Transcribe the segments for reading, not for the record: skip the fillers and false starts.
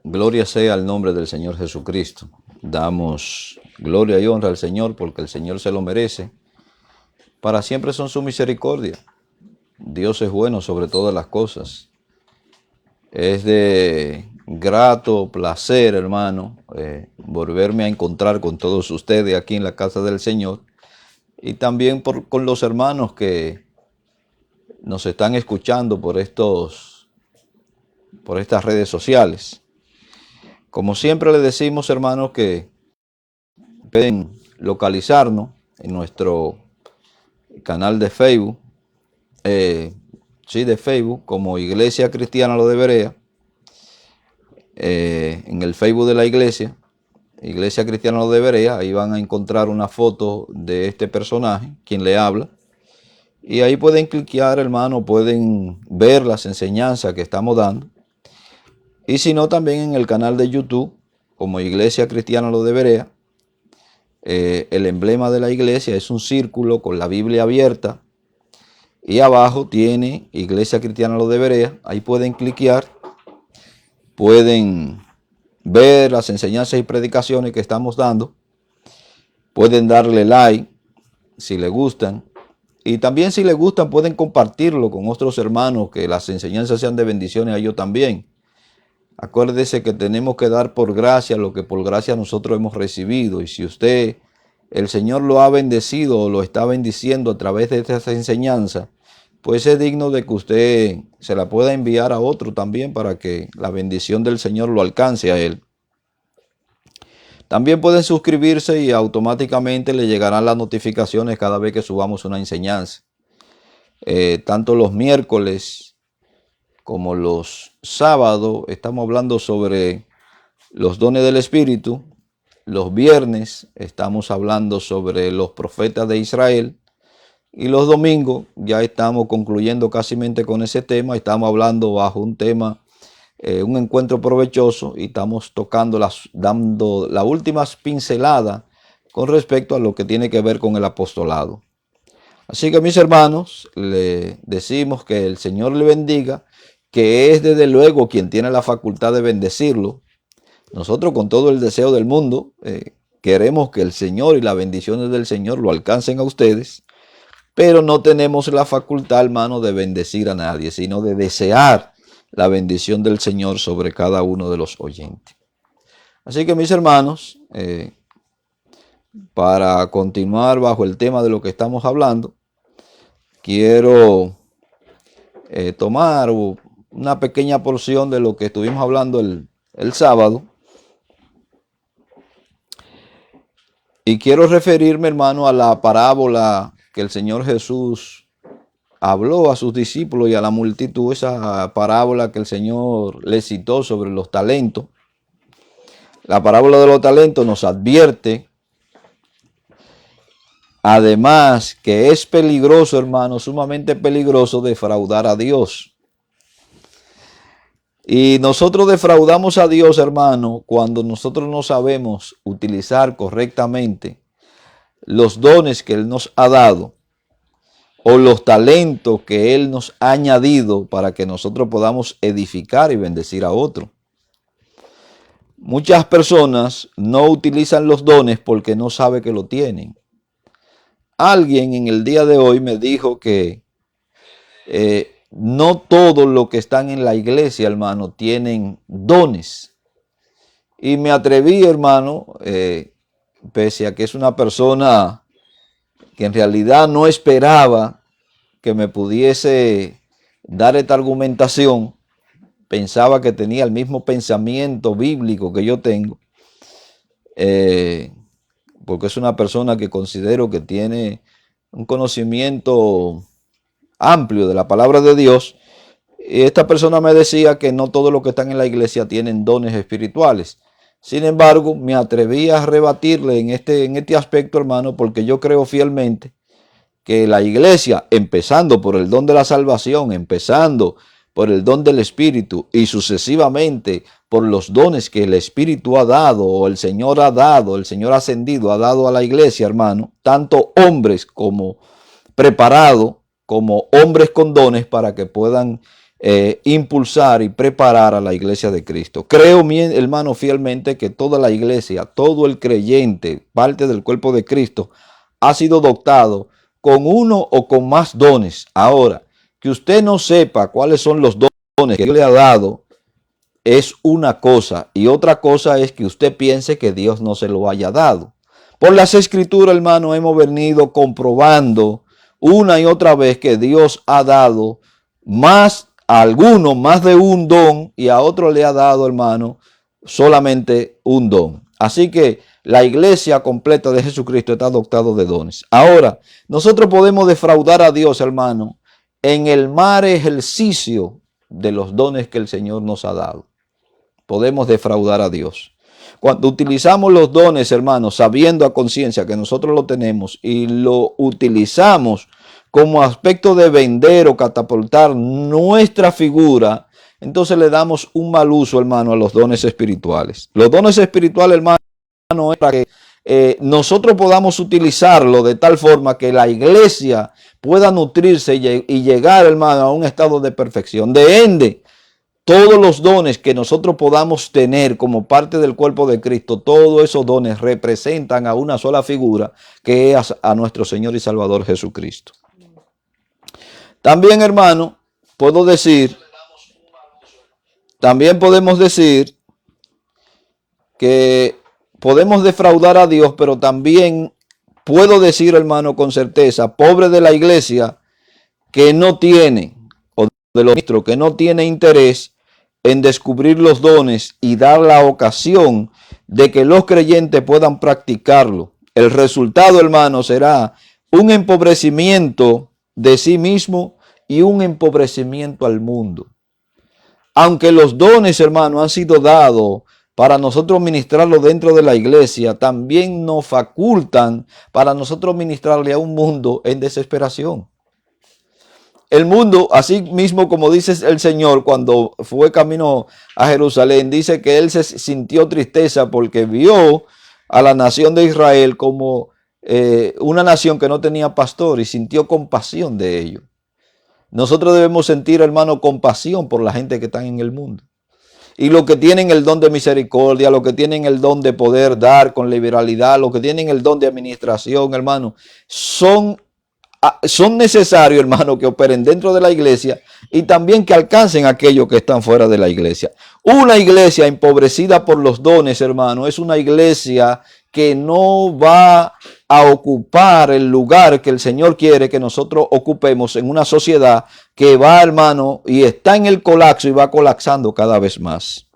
Gloria sea al nombre del Señor Jesucristo. Damos gloria y honra al Señor porque el Señor se lo merece. Para siempre son su misericordia. Dios es bueno sobre todas las cosas. Es de grato placer, hermano, volverme a encontrar con todos ustedes aquí en la casa del Señor y también con los hermanos que nos están escuchando por estas redes sociales. Como siempre le decimos, hermanos, que pueden localizarnos en nuestro canal de Facebook, de Facebook, como Iglesia Cristiana Lo de Berea, en el Facebook de la Iglesia Cristiana Lo de Berea, ahí van a encontrar una foto de este personaje, quien le habla, y ahí pueden cliquear, hermano, pueden ver las enseñanzas que estamos dando. Y si no, también en el canal de YouTube, como Iglesia Cristiana Lo de Berea, el emblema de la iglesia es un círculo con la Biblia abierta. Y abajo tiene Iglesia Cristiana Lo de Berea. Ahí pueden cliquear, pueden ver las enseñanzas y predicaciones que estamos dando. Pueden darle like si les gustan. Y también si les gustan pueden compartirlo con otros hermanos, que las enseñanzas sean de bendiciones a ellos también. Acuérdese que tenemos que dar por gracia lo que por gracia nosotros hemos recibido. Y si usted, el Señor lo ha bendecido o lo está bendiciendo a través de esta enseñanza, pues es digno de que usted se la pueda enviar a otro también para que la bendición del Señor lo alcance a él. También pueden suscribirse y automáticamente le llegarán las notificaciones cada vez que subamos una enseñanza. Tanto los miércoles como los sábados estamos hablando sobre los dones del Espíritu. Los viernes estamos hablando sobre los profetas de Israel. Y los domingos ya estamos concluyendo casi con ese tema. Estamos hablando bajo un tema, un encuentro provechoso, y estamos dando las últimas pinceladas con respecto a lo que tiene que ver con el apostolado. Así que, mis hermanos, le decimos que el Señor le bendiga, que es desde luego quien tiene la facultad de bendecirlo. Nosotros, con todo el deseo del mundo, queremos que el Señor y las bendiciones del Señor lo alcancen a ustedes, pero no tenemos la facultad, hermano, de bendecir a nadie, sino de desear la bendición del Señor sobre cada uno de los oyentes. Así que, mis hermanos, para continuar bajo el tema de lo que estamos hablando, quiero tomar una pequeña porción de lo que estuvimos hablando el sábado. Y quiero referirme, hermano, a la parábola que el Señor Jesús habló a sus discípulos y a la multitud, esa parábola que el Señor le citó sobre los talentos. La parábola de los talentos nos advierte, además, que es peligroso, hermano, sumamente peligroso defraudar a Dios. Y nosotros defraudamos a Dios, hermano, cuando nosotros no sabemos utilizar correctamente los dones que Él nos ha dado o los talentos que Él nos ha añadido para que nosotros podamos edificar y bendecir a otro. Muchas personas no utilizan los dones porque no saben que lo tienen. Alguien en el día de hoy me dijo que no todos los que están en la iglesia, hermano, tienen dones. Y me atreví, hermano, pese a que es una persona que en realidad no esperaba que me pudiese dar esta argumentación, pensaba que tenía el mismo pensamiento bíblico que yo tengo, porque es una persona que considero que tiene un conocimiento amplio de la palabra de Dios. Y esta persona me decía que no todos los que están en la iglesia tienen dones espirituales. Sin embargo, me atreví a rebatirle en este aspecto, hermano, porque yo creo fielmente que la iglesia, empezando por el don de la salvación, empezando por el don del Espíritu y sucesivamente por los dones que el Espíritu ha dado o el Señor ha dado, el Señor ascendido ha dado a la iglesia, hermano, tanto hombres como preparados, como hombres con dones para que puedan impulsar y preparar a la iglesia de Cristo. Creo, mi hermano, fielmente que toda la iglesia, todo el creyente, parte del cuerpo de Cristo, ha sido dotado con uno o con más dones. Ahora, que usted no sepa cuáles son los dones que Dios le ha dado es una cosa, y otra cosa es que usted piense que Dios no se lo haya dado. Por las escrituras, hermano, hemos venido comprobando una y otra vez que Dios ha dado más a algunos, más de un don, y a otro le ha dado, hermano, solamente un don. Así que la iglesia completa de Jesucristo está dotada de dones. Ahora, nosotros podemos defraudar a Dios, hermano, en el mal ejercicio de los dones que el Señor nos ha dado. Podemos defraudar a Dios. Cuando utilizamos los dones, hermanos, sabiendo a conciencia que nosotros lo tenemos y lo utilizamos como aspecto de vender o catapultar nuestra figura, entonces le damos un mal uso, hermano, a los dones espirituales. Los dones espirituales, hermano, es para que nosotros podamos utilizarlo de tal forma que la iglesia pueda nutrirse y llegar, hermano, a un estado de perfección. De ende, todos los dones que nosotros podamos tener como parte del cuerpo de Cristo, todos esos dones representan a una sola figura, que es a nuestro Señor y Salvador Jesucristo. También, hermano, podemos decir que podemos defraudar a Dios, pero también puedo decir, hermano, con certeza, pobre de la iglesia que no tiene, o de los ministros que no tiene interés en descubrir los dones y dar la ocasión de que los creyentes puedan practicarlo. El resultado, hermano, será un empobrecimiento de sí mismo y un empobrecimiento al mundo. Aunque los dones, hermano, han sido dados para nosotros ministrarlo dentro de la iglesia, también nos facultan para nosotros ministrarle a un mundo en desesperación. El mundo, así mismo como dice el Señor cuando fue camino a Jerusalén, dice que él se sintió tristeza porque vio a la nación de Israel como una nación que no tenía pastor y sintió compasión de ellos. Nosotros debemos sentir, hermano, compasión por la gente que está en el mundo. Y los que tienen el don de misericordia, los que tienen el don de poder dar con liberalidad, los que tienen el don de administración, hermano, son necesarios, hermano, que operen dentro de la iglesia y también que alcancen a aquellos que están fuera de la iglesia. Una iglesia empobrecida por los dones, hermano, es una iglesia que no va a ocupar el lugar que el Señor quiere que nosotros ocupemos en una sociedad que va, hermano, y está en el colapso y va colapsando cada vez más.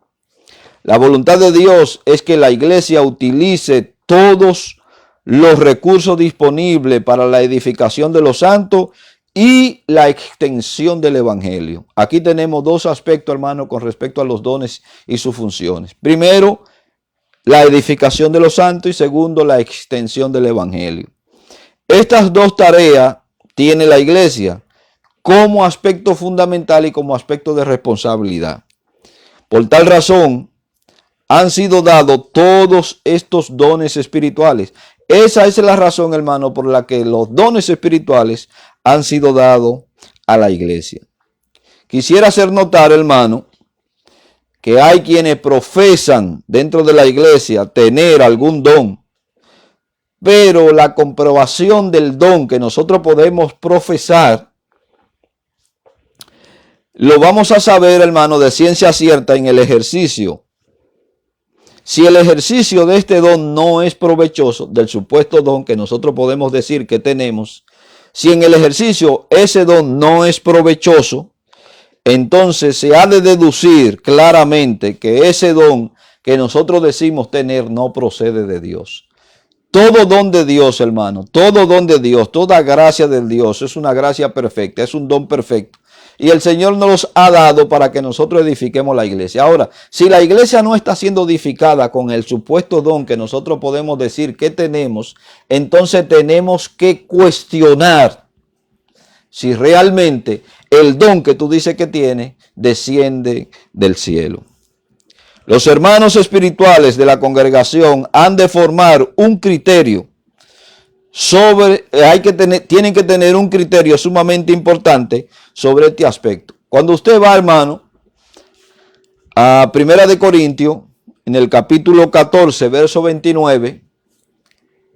La voluntad de Dios es que la iglesia utilice todos los recursos disponibles para la edificación de los santos y la extensión del evangelio. Aquí tenemos dos aspectos, hermano, con respecto a los dones y sus funciones. Primero, la edificación de los santos y segundo, la extensión del evangelio. Estas dos tareas tiene la iglesia como aspecto fundamental y como aspecto de responsabilidad. Por tal razón, han sido dados todos estos dones espirituales. Esa es la razón, hermano, por la que los dones espirituales han sido dados a la iglesia. Quisiera hacer notar, hermano, que hay quienes profesan dentro de la iglesia tener algún don, pero la comprobación del don que nosotros podemos profesar lo vamos a saber, hermano, de ciencia cierta en el ejercicio. Si el ejercicio de este don no es provechoso, del supuesto don que nosotros podemos decir que tenemos, si en el ejercicio ese don no es provechoso, entonces se ha de deducir claramente que ese don que nosotros decimos tener no procede de Dios. Todo don de Dios, hermano, todo don de Dios, toda gracia de Dios es una gracia perfecta, es un don perfecto. Y el Señor nos los ha dado para que nosotros edifiquemos la iglesia. Ahora, si la iglesia no está siendo edificada con el supuesto don que nosotros podemos decir que tenemos, entonces tenemos que cuestionar si realmente el don que tú dices que tiene desciende del cielo. Los hermanos espirituales de la congregación han de formar un criterio tienen que tener un criterio sumamente importante sobre este aspecto. Cuando usted va, hermano, a Primera de Corintios, en el capítulo 14, verso 29,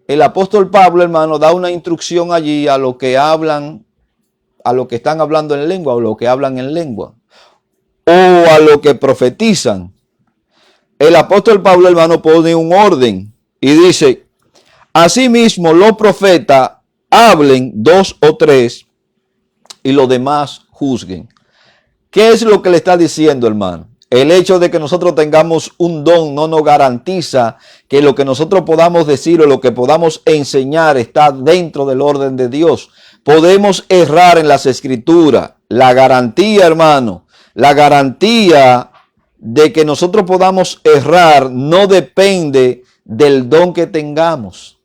el apóstol Pablo, hermano, da una instrucción allí a los que hablan, a los que están hablando en lengua o los que hablan en lengua, o a los que profetizan. El apóstol Pablo, hermano, pone un orden y dice: asimismo los profetas hablen 2 o 3 y los demás juzguen. ¿Qué es lo que le está diciendo, hermano? El hecho de que nosotros tengamos un don no nos garantiza que lo que nosotros podamos decir o lo que podamos enseñar está dentro del orden de Dios. Podemos errar en las escrituras. La garantía, hermano, la garantía de que nosotros podamos errar no depende del don que tengamos.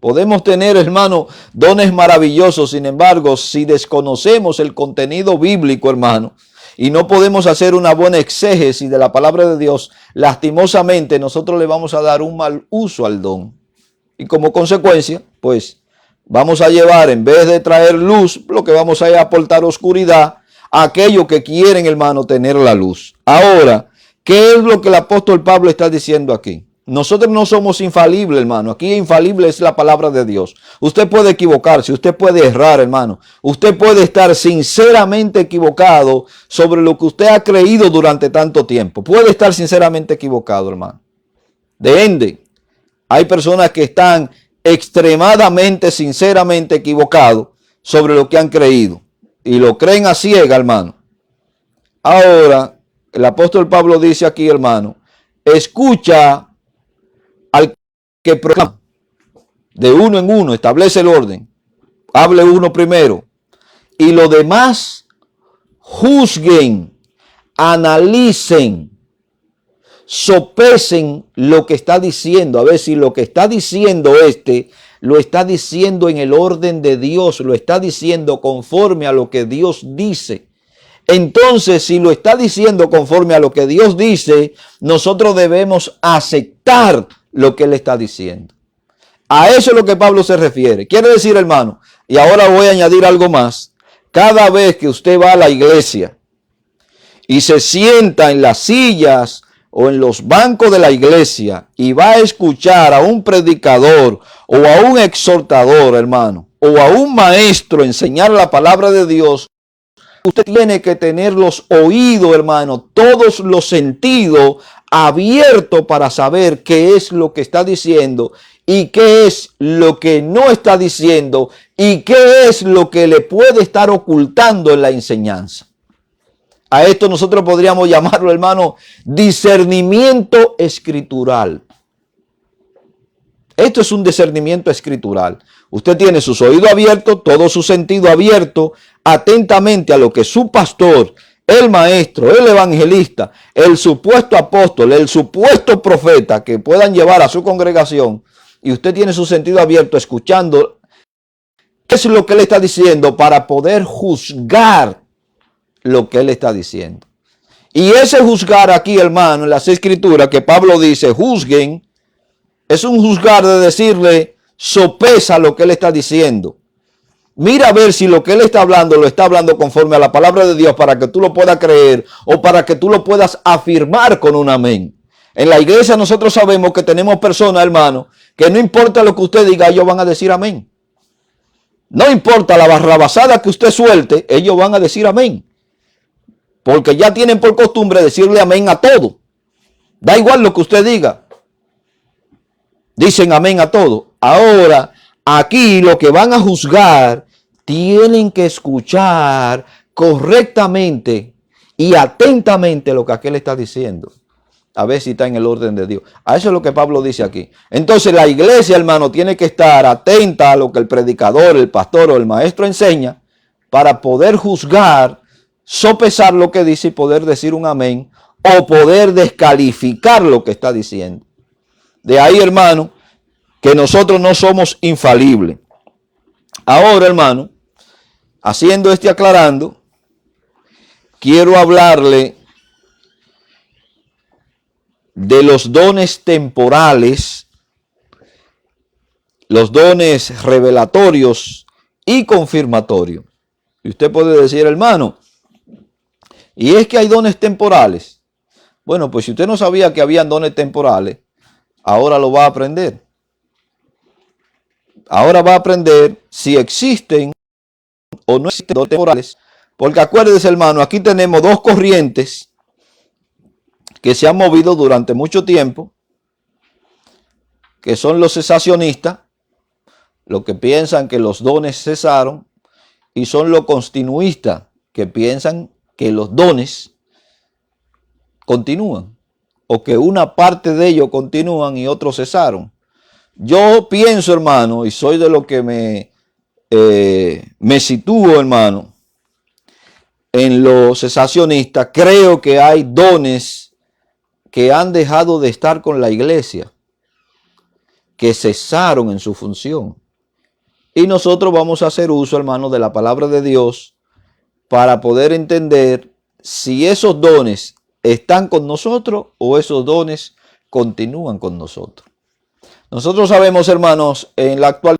Podemos tener, hermano, dones maravillosos. Sin embargo, si desconocemos el contenido bíblico, hermano, y no podemos hacer una buena exégesis de la palabra de Dios, lastimosamente nosotros le vamos a dar un mal uso al don. Y como consecuencia, pues vamos a llevar, en vez de traer luz, lo que vamos a aportar oscuridad a aquellos que quieren, hermano, tener la luz. Ahora, ¿qué es lo que el apóstol Pablo está diciendo aquí? Nosotros no somos infalibles, hermano. Aquí infalible es la palabra de Dios. Usted puede equivocarse, usted puede errar, hermano. Usted puede estar sinceramente equivocado sobre lo que usted ha creído durante tanto tiempo. Puede estar sinceramente equivocado, hermano. De ende, hay personas que están extremadamente, sinceramente equivocados sobre lo que han creído. Y lo creen a ciega, hermano. Ahora, el apóstol Pablo dice aquí, hermano, escucha al que proclama. De uno en uno, establece el orden. Hable uno primero. Y los demás juzguen, analicen, sopesen lo que está diciendo. A ver si lo que está diciendo lo está diciendo en el orden de Dios, lo está diciendo conforme a lo que Dios dice. Entonces, si lo está diciendo conforme a lo que Dios dice, nosotros debemos aceptar lo que Él está diciendo. A eso es lo que Pablo se refiere. Quiere decir, hermano, y ahora voy a añadir algo más. Cada vez que usted va a la iglesia y se sienta en las sillas o en los bancos de la iglesia y va a escuchar a un predicador o a un exhortador, hermano, o a un maestro enseñar la palabra de Dios, usted tiene que tener los oídos, hermano, todos los sentidos abiertos para saber qué es lo que está diciendo y qué es lo que no está diciendo y qué es lo que le puede estar ocultando en la enseñanza. A esto nosotros podríamos llamarlo, hermano, discernimiento escritural. Esto es un discernimiento escritural. Usted tiene sus oídos abiertos, todo su sentido abierto, atentamente a lo que su pastor, el maestro, el evangelista, el supuesto apóstol, el supuesto profeta que puedan llevar a su congregación, y usted tiene su sentido abierto escuchando qué es lo que él está diciendo para poder juzgar lo que él está diciendo. Y ese juzgar aquí, hermano, en las escrituras que Pablo dice, juzguen, es un juzgar de decirle, sopesa lo que él está diciendo. Mira a ver si lo que él está hablando lo está hablando conforme a la palabra de Dios para que tú lo puedas creer o para que tú lo puedas afirmar con un amén. En la iglesia nosotros sabemos que tenemos personas, hermano, que no importa lo que usted diga, ellos van a decir amén. No importa la barrabasada que usted suelte, ellos van a decir amén. Porque ya tienen por costumbre decirle amén a todo. Da igual lo que usted diga. Dicen amén a todo. Ahora, aquí lo que van a juzgar, tienen que escuchar correctamente y atentamente lo que aquel está diciendo. A ver si está en el orden de Dios. A eso es lo que Pablo dice aquí. Entonces la iglesia, hermano, tiene que estar atenta a lo que el predicador, el pastor o el maestro enseña para poder juzgar, sopesar lo que dice y poder decir un amén o poder descalificar lo que está diciendo. De ahí, hermano, que nosotros no somos infalibles. Ahora, hermano, haciendo aclarando, quiero hablarle de los dones temporales, los dones revelatorios y confirmatorios. Y usted puede decir, hermano, Y es que hay dones temporales. Bueno, pues si usted no sabía que habían dones temporales, ahora lo va a aprender. Ahora va a aprender si existen o no existen dones temporales. Porque acuérdese, hermano, aquí tenemos dos corrientes que se han movido durante mucho tiempo, que son los cesacionistas, los que piensan que los dones cesaron, y son los continuistas, que piensan que los dones continúan, o que una parte de ellos continúan y otros cesaron. Yo pienso, hermano, y soy de lo que me sitúo, hermano, en los cesacionistas. Creo que hay dones que han dejado de estar con la iglesia, que cesaron en su función. Y nosotros vamos a hacer uso, hermano, de la palabra de Dios para poder entender si esos dones están con nosotros o esos dones continúan con nosotros. Nosotros sabemos, hermanos, en la actualidad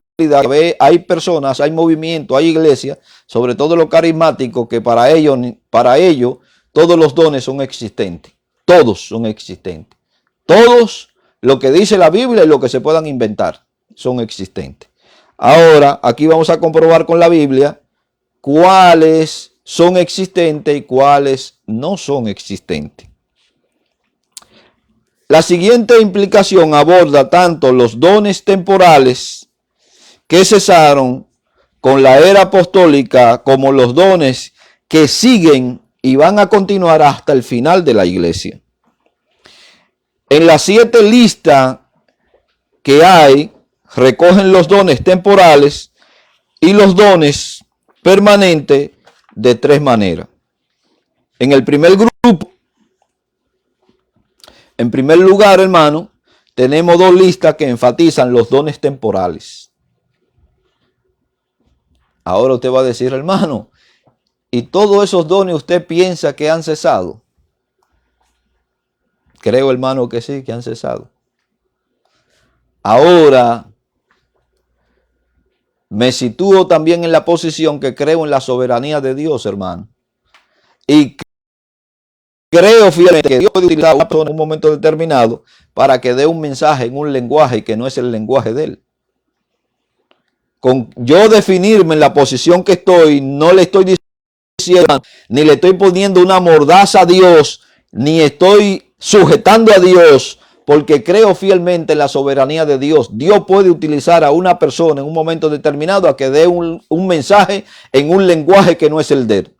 hay personas, hay movimientos, hay iglesias, sobre todo los carismáticos, que para ellos todos los dones son existentes. Todos son existentes. Todos, lo que dice la Biblia y lo que se puedan inventar, son existentes. Ahora, aquí vamos a comprobar con la Biblia cuáles son existentes y cuáles no son existentes. La siguiente implicación aborda tanto los dones temporales que cesaron con la era apostólica como los dones que siguen y van a continuar hasta el final de la iglesia. En las 7 listas que hay, recogen los dones temporales y los dones permanentes de 3 maneras. En el primer grupo, en primer lugar, hermano, tenemos 2 listas que enfatizan los dones temporales. Ahora usted va a decir, hermano, ¿y todos esos dones usted piensa que han cesado? Creo, hermano, que sí, que han cesado. Ahora, me sitúo también en la posición que creo en la soberanía de Dios, hermano. Y creo fielmente que Dios puede utilizar a una persona en un momento determinado para que dé un mensaje en un lenguaje que no es el lenguaje de él. Con yo definirme en la posición que estoy, no le estoy diciendo, ni le estoy poniendo una mordaza a Dios, ni estoy sujetando a Dios, porque creo fielmente en la soberanía de Dios. Dios puede utilizar a una persona en un momento determinado a que dé un mensaje en un lenguaje que no es el de él.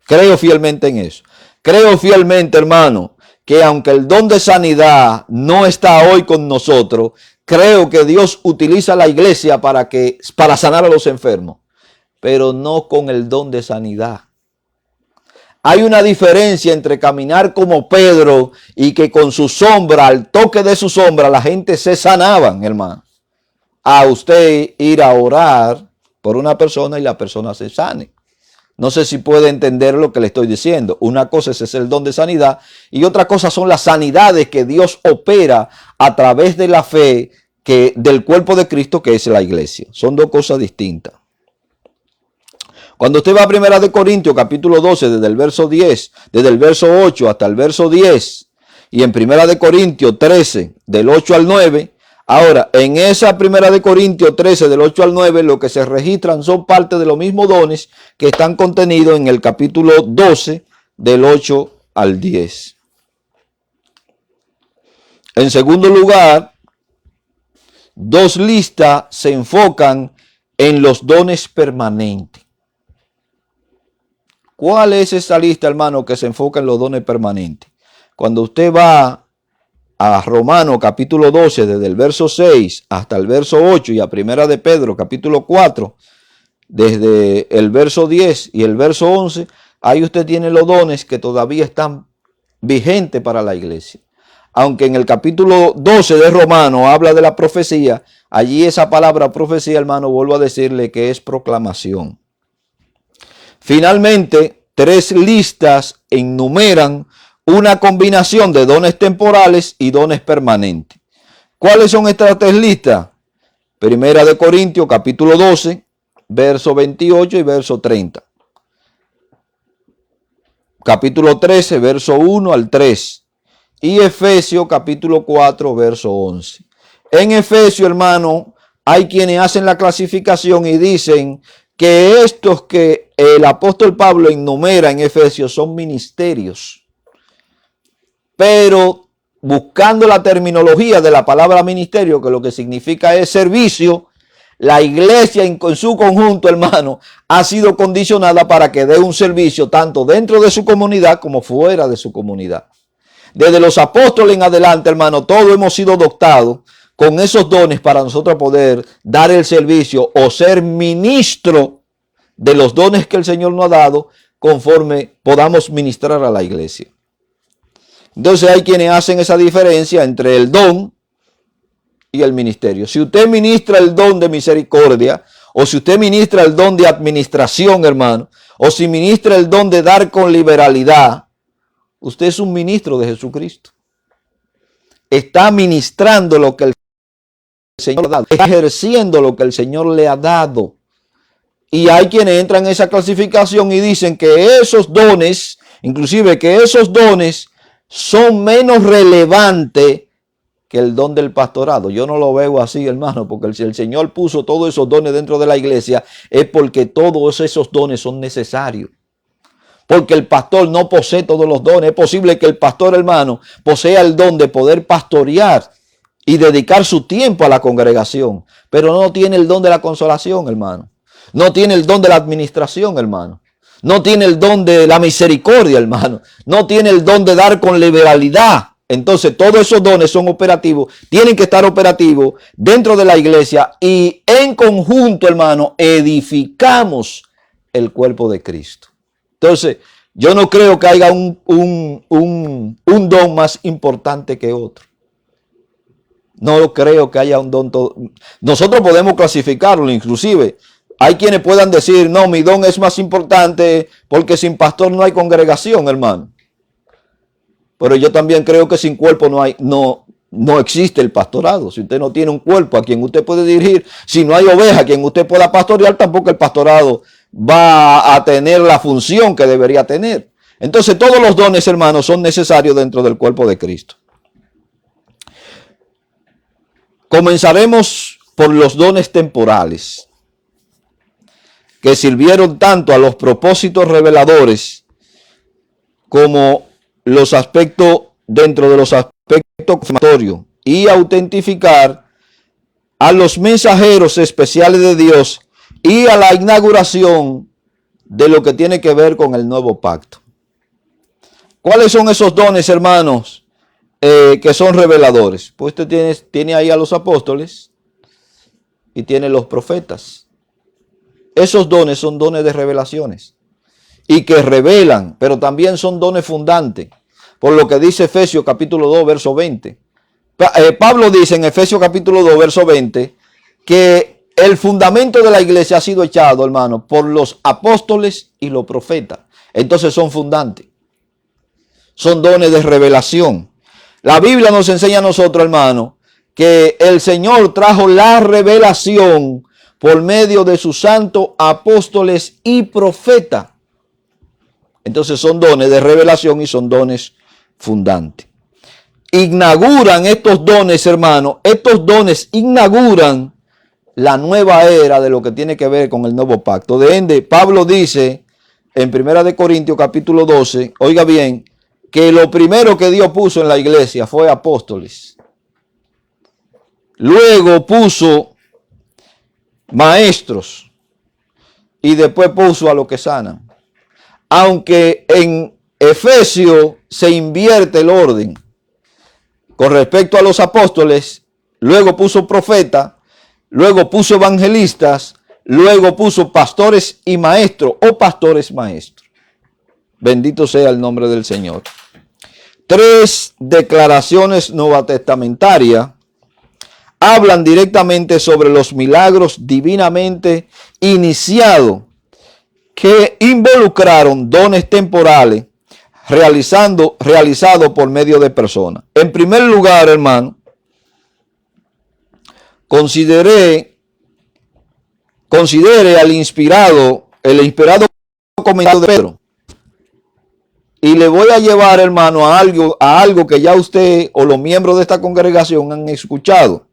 Creo fielmente en eso. Creo fielmente, hermano, que aunque el don de sanidad no está hoy con nosotros, creo que Dios utiliza la iglesia para sanar a los enfermos, pero no con el don de sanidad. Hay una diferencia entre caminar como Pedro y que con su sombra, al toque de su sombra, la gente se sanaban, hermano. A usted ir a orar por una persona y la persona se sane. No sé si puede entender lo que le estoy diciendo. Una cosa es el don de sanidad y otra cosa son las sanidades que Dios opera a través de la fe del cuerpo de Cristo, que es la iglesia. Son 2 cosas distintas. Cuando usted va a 1 Corintios capítulo 12, desde el verso 10, desde el verso 8 hasta el verso 10, y en 1 Corintios 13, del 8 al 9, ahora, en esa 1 Corintios 13, del 8 al 9, lo que se registran son parte de los mismos dones que están contenidos en el capítulo 12, del 8 al 10. En segundo lugar, 2 listas se enfocan en los dones permanentes. ¿Cuál es esa lista, hermano, que se enfoca en los dones permanentes? Cuando usted va a Romanos capítulo 12, desde el verso 6 hasta el verso 8, y a 1 de Pedro capítulo 4, desde el verso 10 y el verso 11, ahí usted tiene los dones que todavía están vigentes para la iglesia. Aunque en el capítulo 12 de Romanos habla de la profecía, allí esa palabra profecía, hermano, vuelvo a decirle que es proclamación. Finalmente, 3 listas enumeran una combinación de dones temporales y dones permanentes. ¿Cuáles son estas 3 listas? 1 Corintios capítulo 12, verso 28 y verso 30. capítulo 13, verso 1 al 3. Y Efesios capítulo 4, verso 11. En Efesios, hermano, hay quienes hacen la clasificación y dicen que estos que el apóstol Pablo enumera en Efesios son ministerios. Pero buscando la terminología de la palabra ministerio, que lo que significa es servicio, la iglesia en su conjunto, hermano, ha sido condicionada para que dé un servicio tanto dentro de su comunidad como fuera de su comunidad. Desde los apóstoles en adelante, hermano, todos hemos sido dotados con esos dones para nosotros poder dar el servicio o ser ministro de los dones que el Señor nos ha dado conforme podamos ministrar a la iglesia. Entonces hay quienes hacen esa diferencia entre el don y el ministerio. Si usted ministra el don de misericordia, o si usted ministra el don de administración, hermano, o si ministra el don de dar con liberalidad, usted es un ministro de Jesucristo. Está ministrando lo que el Señor le ha dado, está ejerciendo lo que el Señor le ha dado. Y hay quienes entran en esa clasificación y dicen que esos dones, inclusive que esos dones son menos relevantes que el don del pastorado. Yo no lo veo así, hermano, porque si el Señor puso todos esos dones dentro de la iglesia es porque todos esos dones son necesarios. Porque el pastor no posee todos los dones. Es posible que el pastor, hermano, posea el don de poder pastorear y dedicar su tiempo a la congregación, pero no tiene el don de la consolación, hermano. No tiene el don de la administración, hermano. No tiene el don de la misericordia, hermano. No tiene el don de dar con liberalidad. Entonces todos esos dones son operativos, tienen que estar operativos dentro de la iglesia y en conjunto, hermano, edificamos el cuerpo de Cristo. Entonces yo no creo que haya un don más importante que otro. No creo que haya un don. Nosotros podemos clasificarlo, inclusive hay quienes puedan decir, no, mi don es más importante porque sin pastor no hay congregación, hermano. Pero yo también creo que sin cuerpo no existe el pastorado. Si usted no tiene un cuerpo a quien usted puede dirigir, si no hay oveja a quien usted pueda pastorear, tampoco el pastorado va a tener la función que debería tener. Entonces todos los dones, hermanos, son necesarios dentro del cuerpo de Cristo. Comenzaremos por los dones temporales, que sirvieron tanto a los propósitos reveladores como los aspectos dentro de los aspectos confirmatorios y autentificar a los mensajeros especiales de Dios y a la inauguración de lo que tiene que ver con el nuevo pacto. ¿Cuáles son esos dones, hermanos, que son reveladores? Pues usted tiene ahí a los apóstoles y tiene los profetas. Esos dones son dones de revelaciones y que revelan, pero también son dones fundantes, por lo que dice Efesios capítulo 2, verso 20. Pablo dice en Efesios capítulo 2, verso 20, que el fundamento de la iglesia ha sido echado, hermano, por los apóstoles y los profetas. Entonces son fundantes, son dones de revelación. La Biblia nos enseña a nosotros, hermano, que el Señor trajo la revelación por medio de sus santos apóstoles y profetas. Entonces son dones de revelación y son dones fundantes. Inauguran estos dones, hermano. Estos dones inauguran la nueva era de lo que tiene que ver con el nuevo pacto. De ende, Pablo dice en 1 Corintios capítulo 12, oiga bien, que lo primero que Dios puso en la iglesia fue apóstoles. Luego puso maestros y después puso a los que sanan. Aunque en Efesios se invierte el orden con respecto a los apóstoles, luego puso profetas, luego puso evangelistas, luego puso pastores y maestros o pastores maestros. Bendito sea el nombre del Señor. 3 declaraciones nuevotestamentarias hablan directamente sobre los milagros divinamente iniciados que involucraron dones temporales realizados por medio de personas. En primer lugar, hermano, considere el inspirado comentario de Pedro. Y le voy a llevar, hermano, a algo que ya usted o los miembros de esta congregación han escuchado.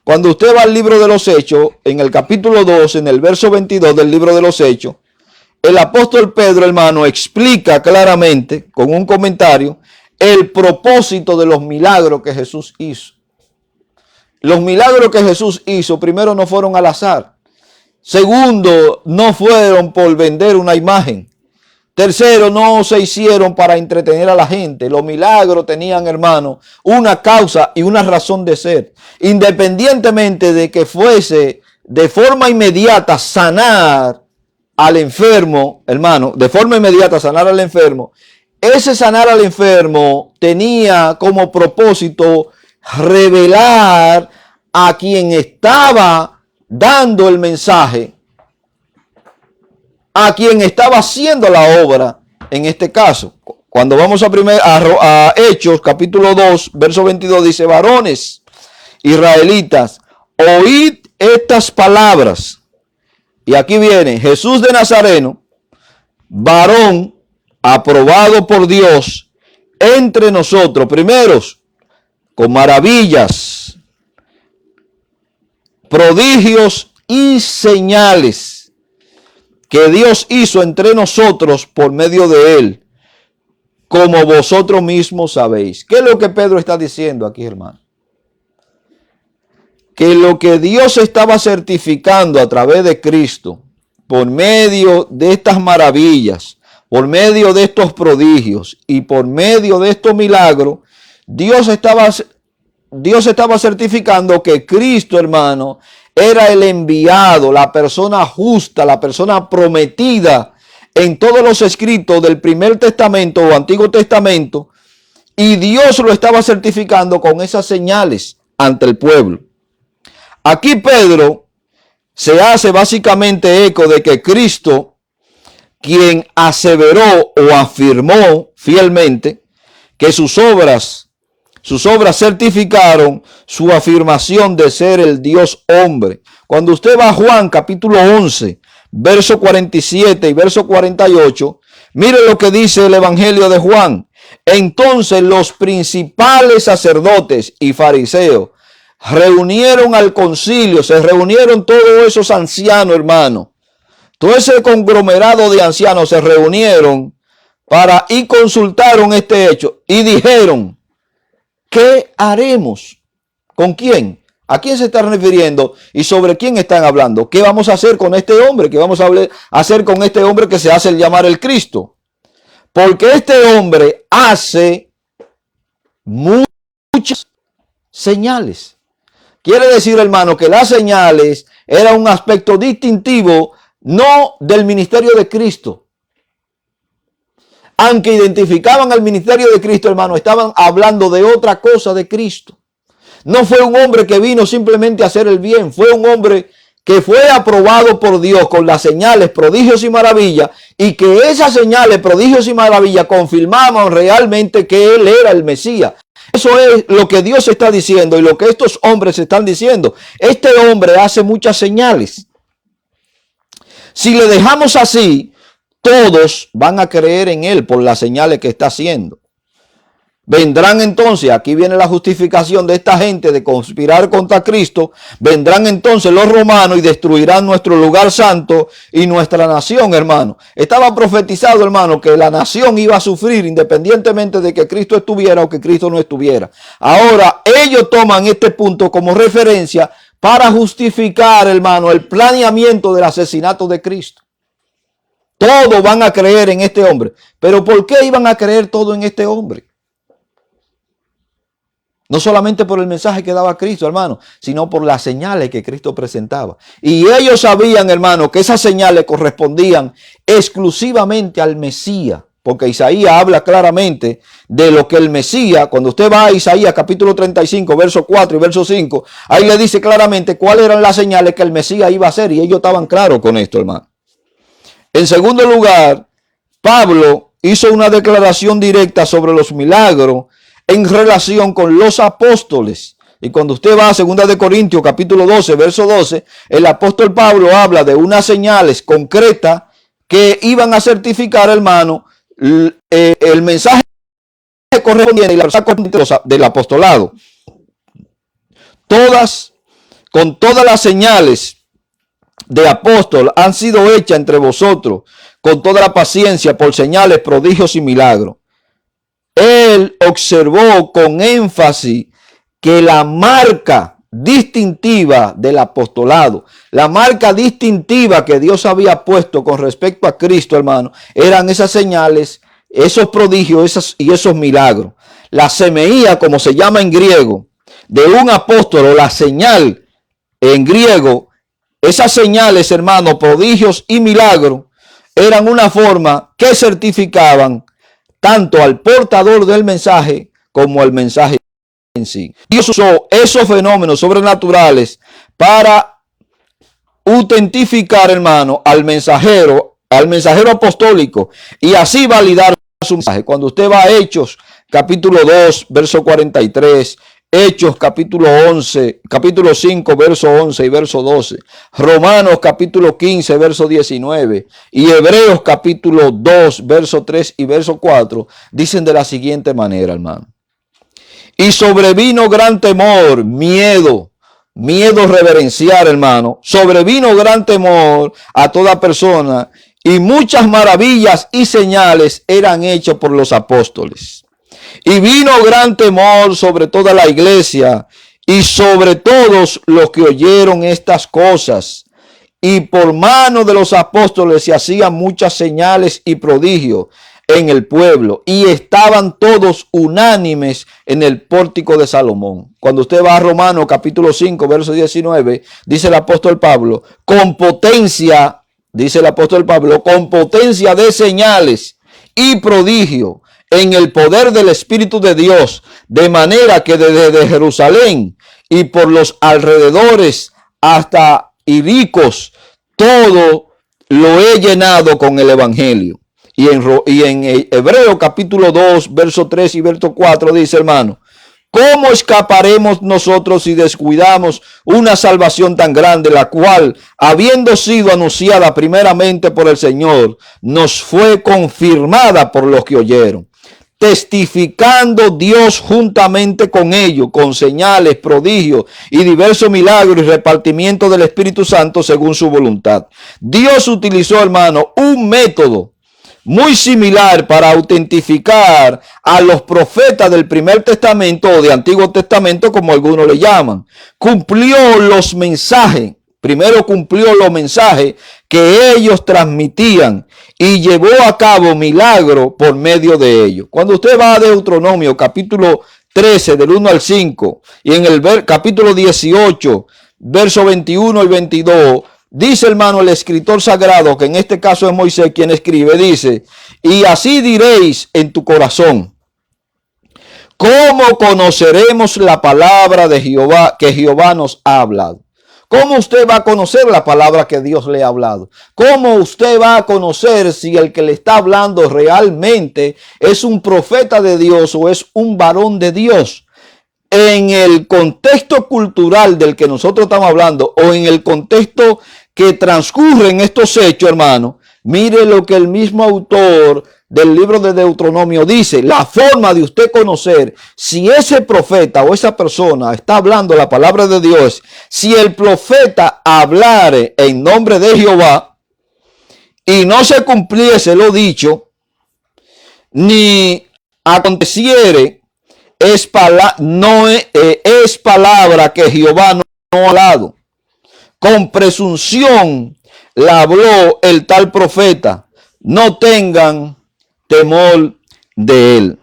Cuando usted va al libro de los Hechos, en el capítulo 2, en el verso 22 del libro de los Hechos, el apóstol Pedro, hermano, explica claramente, con un comentario, el propósito de los milagros que Jesús hizo. Los milagros que Jesús hizo, primero, no fueron al azar. Segundo, no fueron por vender una imagen. Tercero, no se hicieron para entretener a la gente. Los milagros tenían, hermano, una causa y una razón de ser. Independientemente de que fuese de forma inmediata sanar al enfermo, hermano, de forma inmediata sanar al enfermo, ese sanar al enfermo tenía como propósito revelar a quien estaba dando el mensaje, a quien estaba haciendo la obra, en este caso. Cuando vamos a Hechos, capítulo 2, verso 22, dice: varones israelitas, oíd estas palabras. Y aquí viene: Jesús de Nazareno, varón aprobado por Dios entre nosotros, primeros, con maravillas, prodigios y señales que Dios hizo entre nosotros por medio de él, como vosotros mismos sabéis. ¿Qué es lo que Pedro está diciendo aquí, hermano? Que lo que Dios estaba certificando a través de Cristo, por medio de estas maravillas, por medio de estos prodigios y por medio de estos milagros, Dios estaba certificando que Cristo, hermano, era el enviado, la persona justa, la persona prometida en todos los escritos del Primer Testamento o Antiguo Testamento, y Dios lo estaba certificando con esas señales ante el pueblo. Aquí Pedro se hace básicamente eco de que Cristo, quien aseveró o afirmó fielmente que sus obras certificaron su afirmación de ser el Dios hombre. Cuando usted va a Juan capítulo 11, verso 47 y verso 48, mire lo que dice el Evangelio de Juan. Entonces los principales sacerdotes y fariseos reunieron al concilio, se reunieron todos esos ancianos, hermano. Todo ese conglomerado de ancianos se reunieron y consultaron este hecho y dijeron: ¿qué haremos? ¿Con quién? ¿A quién se están refiriendo? ¿Y sobre quién están hablando? ¿Qué vamos a hacer con este hombre? ¿Qué vamos a hacer con este hombre que se hace llamar el Cristo? Porque este hombre hace muchas señales. Quiere decir, hermano, que las señales eran un aspecto distintivo, no del ministerio de Cristo. Aunque identificaban al ministerio de Cristo, hermano, estaban hablando de otra cosa de Cristo. No fue un hombre que vino simplemente a hacer el bien. Fue un hombre que fue aprobado por Dios con las señales, prodigios y maravillas. Y que esas señales, prodigios y maravillas confirmaban realmente que él era el Mesías. Eso es lo que Dios está diciendo y lo que estos hombres están diciendo. Este hombre hace muchas señales. Si le dejamos así, todos van a creer en él por las señales que está haciendo. Vendrán entonces, aquí viene la justificación de esta gente de conspirar contra Cristo. Vendrán entonces los romanos y destruirán nuestro lugar santo y nuestra nación, hermano. Estaba profetizado, hermano, que la nación iba a sufrir independientemente de que Cristo estuviera o que Cristo no estuviera. Ahora ellos toman este punto como referencia para justificar, hermano, el planeamiento del asesinato de Cristo. Todos van a creer en este hombre. Pero ¿por qué iban a creer todo en este hombre? No solamente por el mensaje que daba Cristo, hermano, sino por las señales que Cristo presentaba. Y ellos sabían, hermano, que esas señales correspondían exclusivamente al Mesías. Porque Isaías habla claramente de lo que el Mesías, cuando usted va a Isaías capítulo 35, verso 4 y verso 5, ahí le dice claramente cuáles eran las señales que el Mesías iba a hacer. Y ellos estaban claros con esto, hermano. En segundo lugar, Pablo hizo una declaración directa sobre los milagros en relación con los apóstoles. Y cuando usted va a 2 Corintios capítulo 12, verso 12, el apóstol Pablo habla de unas señales concretas que iban a certificar, hermano, el mensaje correspondiente y la verdad del apostolado, con todas las señales de apóstol han sido hechas entre vosotros con toda la paciencia por señales, prodigios y milagros. Él observó con énfasis que la marca distintiva del apostolado, la marca distintiva que Dios había puesto con respecto a Cristo, hermano, eran esas señales, esos prodigios y esos milagros. La semeía, como se llama en griego, de un apóstol, o la señal en griego, esas señales, hermano, prodigios y milagros, eran una forma que certificaban tanto al portador del mensaje como al mensaje en sí. Dios usó esos fenómenos sobrenaturales para autentificar, hermano, al mensajero apostólico y así validar su mensaje. Cuando usted va a Hechos, capítulo 2, verso 43, Hechos capítulo 5, verso 11 y verso 12, Romanos capítulo 15, verso 19 y Hebreos capítulo 2, verso 3 y verso 4, dicen de la siguiente manera, hermano. Y sobrevino gran temor, miedo reverencial, hermano. Sobrevino gran temor a toda persona y muchas maravillas y señales eran hechas por los apóstoles. Y vino gran temor sobre toda la iglesia y sobre todos los que oyeron estas cosas. Y por mano de los apóstoles se hacían muchas señales y prodigios en el pueblo. Y estaban todos unánimes en el pórtico de Salomón. Cuando usted va a Romanos capítulo 5, verso 19, dice el apóstol Pablo, con potencia, dice el apóstol Pablo, con potencia de señales y prodigio en el poder del Espíritu de Dios, de manera que desde Jerusalén y por los alrededores hasta Ilíricos, todo lo he llenado con el Evangelio. Y en Hebreos capítulo 2, verso 3 y verso 4 dice, hermano, ¿cómo escaparemos nosotros si descuidamos una salvación tan grande, la cual, habiendo sido anunciada primeramente por el Señor, nos fue confirmada por los que oyeron? Testificando Dios juntamente con ellos, con señales, prodigios y diversos milagros y repartimiento del Espíritu Santo según su voluntad. Dios utilizó, hermano, un método muy similar para autentificar a los profetas del Primer Testamento o de Antiguo Testamento, como algunos le llaman. Cumplió los mensajes. Primero cumplió los mensajes que ellos transmitían y llevó a cabo milagros por medio de ellos. Cuando usted va a Deuteronomio capítulo 13 del 1 al 5 y en el capítulo 18 verso 21 y 22, dice, hermano, el escritor sagrado, que en este caso es Moisés quien escribe, dice, y así diréis en tu corazón, ¿cómo conoceremos la palabra de Jehová que Jehová nos ha hablado? ¿Cómo usted va a conocer la palabra que Dios le ha hablado? ¿Cómo usted va a conocer si el que le está hablando realmente es un profeta de Dios o es un varón de Dios? En el contexto cultural del que nosotros estamos hablando o en el contexto que transcurre en estos hechos, hermano, mire lo que el mismo autor del libro de Deuteronomio dice. La forma de usted conocer si ese profeta o esa persona está hablando la palabra de Dios, si el profeta hablare en nombre de Jehová y no se cumpliese lo dicho, ni aconteciere, es palabra que Jehová no ha hablado. Con presunción la habló el tal profeta. No tengan temor de él.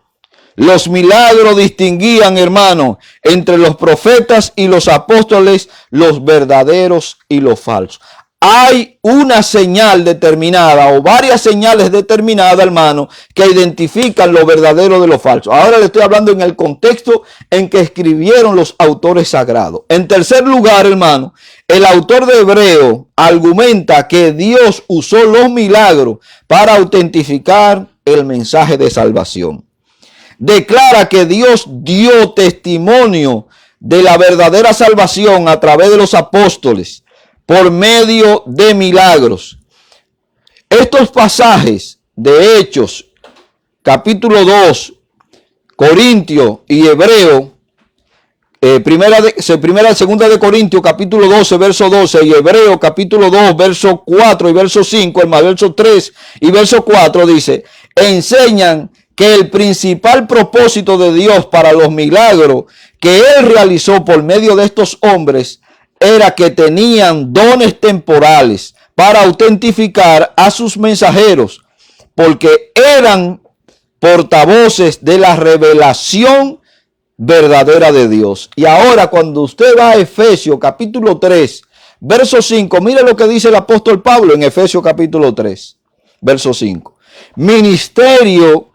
Los milagros distinguían, hermano, entre los profetas y los apóstoles, los verdaderos y los falsos. Hay una señal determinada o varias señales determinadas, hermano, que identifican lo verdadero de lo falso. Ahora le estoy hablando en el contexto en que escribieron los autores sagrados. En tercer lugar, hermano, el autor de Hebreo argumenta que Dios usó los milagros para autentificar el mensaje de salvación. Declara que Dios dio testimonio de la verdadera salvación a través de los apóstoles por medio de milagros. Estos pasajes de Hechos capítulo 2, Corintios y Hebreo, segunda de Corintios, capítulo 12, verso 12, y Hebreo, capítulo 2, verso 4 y verso 5, el más verso 3 y verso 4, dice, enseñan que el principal propósito de Dios para los milagros que Él realizó por medio de estos hombres era que tenían dones temporales para autentificar a sus mensajeros, porque eran portavoces de la revelación verdadera de Dios. Y ahora cuando usted va a Efesios capítulo 3, verso 5, mire lo que dice el apóstol Pablo en Efesios capítulo 3, verso 5. Ministerio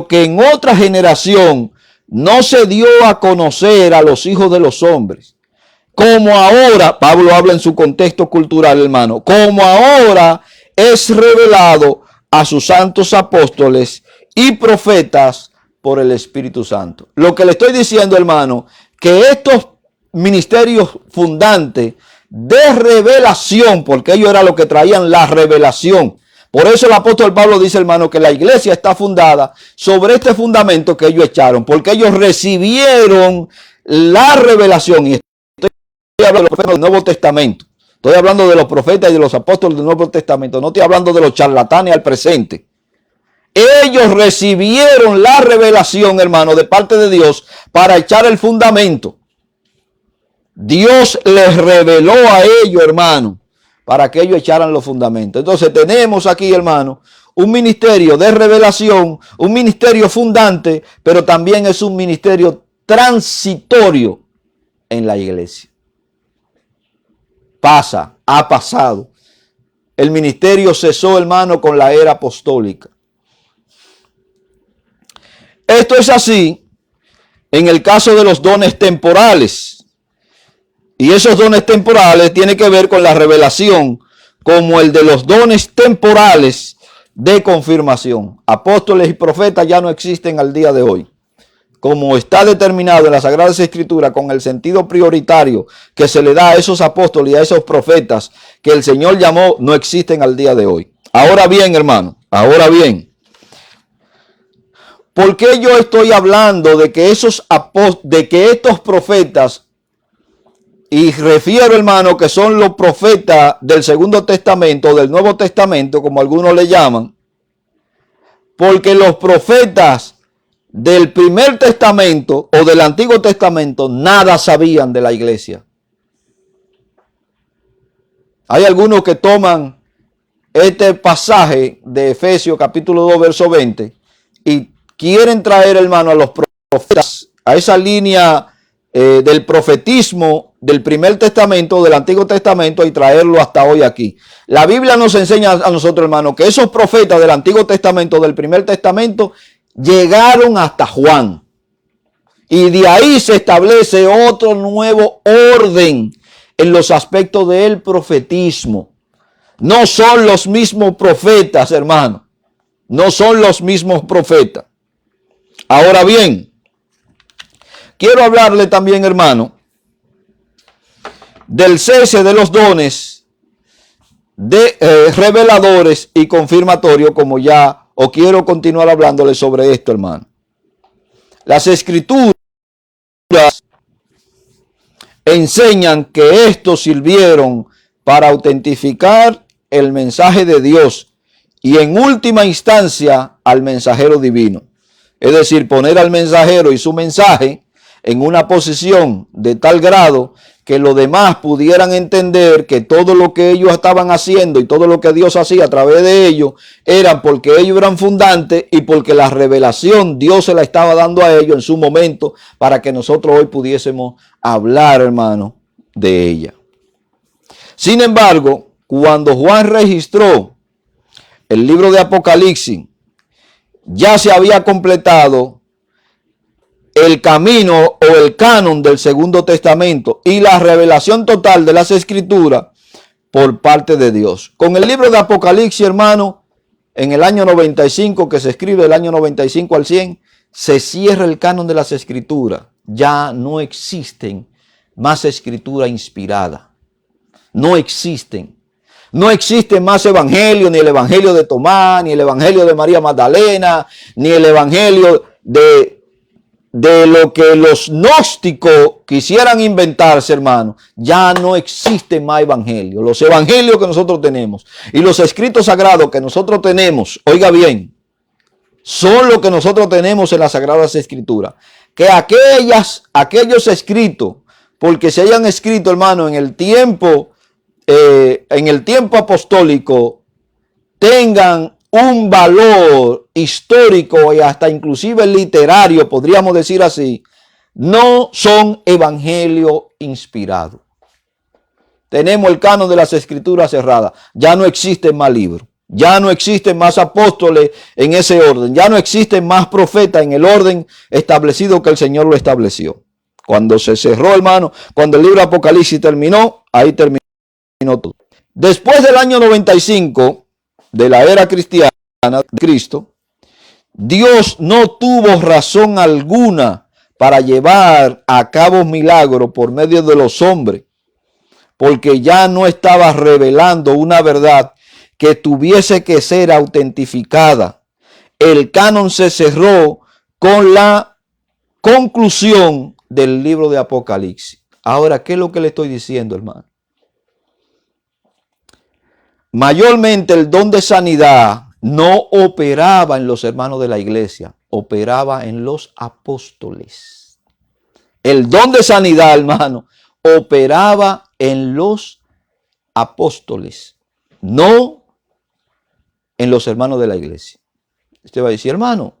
que en otra generación no se dio a conocer a los hijos de los hombres, como ahora, Pablo habla en su contexto cultural, hermano, como ahora es revelado a sus santos apóstoles y profetas por el Espíritu Santo. Lo que le estoy diciendo, hermano, que estos ministerios fundantes de revelación, porque ellos eran los que traían la revelación. Por eso el apóstol Pablo dice, hermano, que la iglesia está fundada sobre este fundamento que ellos echaron, porque ellos recibieron la revelación. Y estoy hablando de los profetas del Nuevo Testamento. Estoy hablando de los profetas y de los apóstoles del Nuevo Testamento. No estoy hablando de los charlatanes al presente. Ellos recibieron la revelación, hermano, de parte de Dios para echar el fundamento. Dios les reveló a ellos, hermano, para que ellos echaran los fundamentos. Entonces tenemos aquí, hermano, un ministerio de revelación, un ministerio fundante, pero también es un ministerio transitorio en la iglesia. Ha pasado. El ministerio cesó, hermano, con la era apostólica. Esto es así en el caso de los dones temporales. Y esos dones temporales tienen que ver con la revelación, como el de los dones temporales de confirmación. Apóstoles y profetas ya no existen al día de hoy. Como está determinado en las Sagradas Escrituras, con el sentido prioritario que se le da a esos apóstoles y a esos profetas que el Señor llamó, no existen al día de hoy. Ahora bien, hermano, ¿por qué yo estoy hablando de que estos profetas, y refiero, hermano, que son los profetas del Segundo Testamento, del Nuevo Testamento, como algunos le llaman? Porque los profetas del Primer Testamento o del Antiguo Testamento nada sabían de la iglesia. Hay algunos que toman este pasaje de Efesios capítulo 2, verso 20 y quieren traer, hermano, a los profetas, a esa línea del profetismo del Primer Testamento o del Antiguo Testamento y traerlo hasta hoy aquí. La Biblia nos enseña a nosotros, hermano, que esos profetas del Antiguo Testamento, del Primer Testamento, llegaron hasta Juan. Y de ahí se establece otro nuevo orden en los aspectos del profetismo. No son los mismos profetas, hermano. No son los mismos profetas. Ahora bien, quiero hablarle también, hermano, del cese de los dones de reveladores y confirmatorios, como ya, o quiero continuar hablándole sobre esto, hermano. Las Escrituras enseñan que estos sirvieron para autentificar el mensaje de Dios y en última instancia al mensajero divino. Es decir, poner al mensajero y su mensaje en una posición de tal grado que los demás pudieran entender que todo lo que ellos estaban haciendo y todo lo que Dios hacía a través de ellos eran porque ellos eran fundantes y porque la revelación Dios se la estaba dando a ellos en su momento para que nosotros hoy pudiésemos hablar, hermano, de ella. Sin embargo, cuando Juan registró el libro de Apocalipsis, ya se había completado el camino o el canon del Segundo Testamento y la revelación total de las Escrituras por parte de Dios. Con el libro de Apocalipsis, hermano, en el año 95, que se escribe del año 95 al 100, se cierra el canon de las Escrituras. Ya no existen más escritura inspirada. No existen. No existe más evangelio, ni el evangelio de Tomás, ni el evangelio de María Magdalena, ni el evangelio de lo que los gnósticos quisieran inventarse, hermano. Ya no existe más evangelio. Los evangelios que nosotros tenemos y los escritos sagrados que nosotros tenemos, oiga bien, son lo que nosotros tenemos en las Sagradas Escrituras. Que aquellos escritos, porque se hayan escrito, hermano, en el tiempo apostólico, tengan un valor histórico y hasta inclusive literario, podríamos decir así, no son evangelio inspirado. Tenemos el canon de las Escrituras cerrada. Ya no existen más libros. Ya no existen más apóstoles en ese orden. Ya no existen más profetas en el orden establecido que el Señor lo estableció. Cuando se cerró, hermano, cuando el libro de Apocalipsis terminó, ahí terminó todo. Después del año 95 de la era cristiana de Cristo, Dios no tuvo razón alguna para llevar a cabo milagros por medio de los hombres, porque ya no estaba revelando una verdad que tuviese que ser autentificada. El canon se cerró con la conclusión del libro de Apocalipsis. Ahora, ¿qué es lo que le estoy diciendo, hermano? Mayormente el don de sanidad no operaba en los hermanos de la iglesia, operaba en los apóstoles. El don de sanidad, hermano, operaba en los apóstoles, no en los hermanos de la iglesia. Usted va a decir, hermano,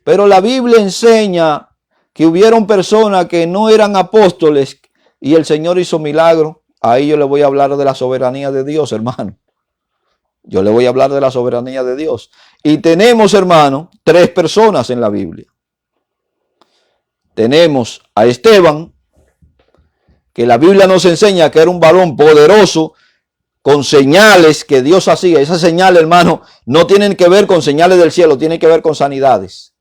pero la Biblia enseña que hubieron personas que no eran apóstoles y el Señor hizo milagros. Ahí yo le voy a hablar de la soberanía de Dios, hermano. Yo le voy a hablar de la soberanía de Dios. Y tenemos, hermano, 3 personas en la Biblia. Tenemos a Esteban, que la Biblia nos enseña que era un varón poderoso, con señales que Dios hacía. Esas señales, hermano, no tienen que ver con señales del cielo, tienen que ver con sanidades.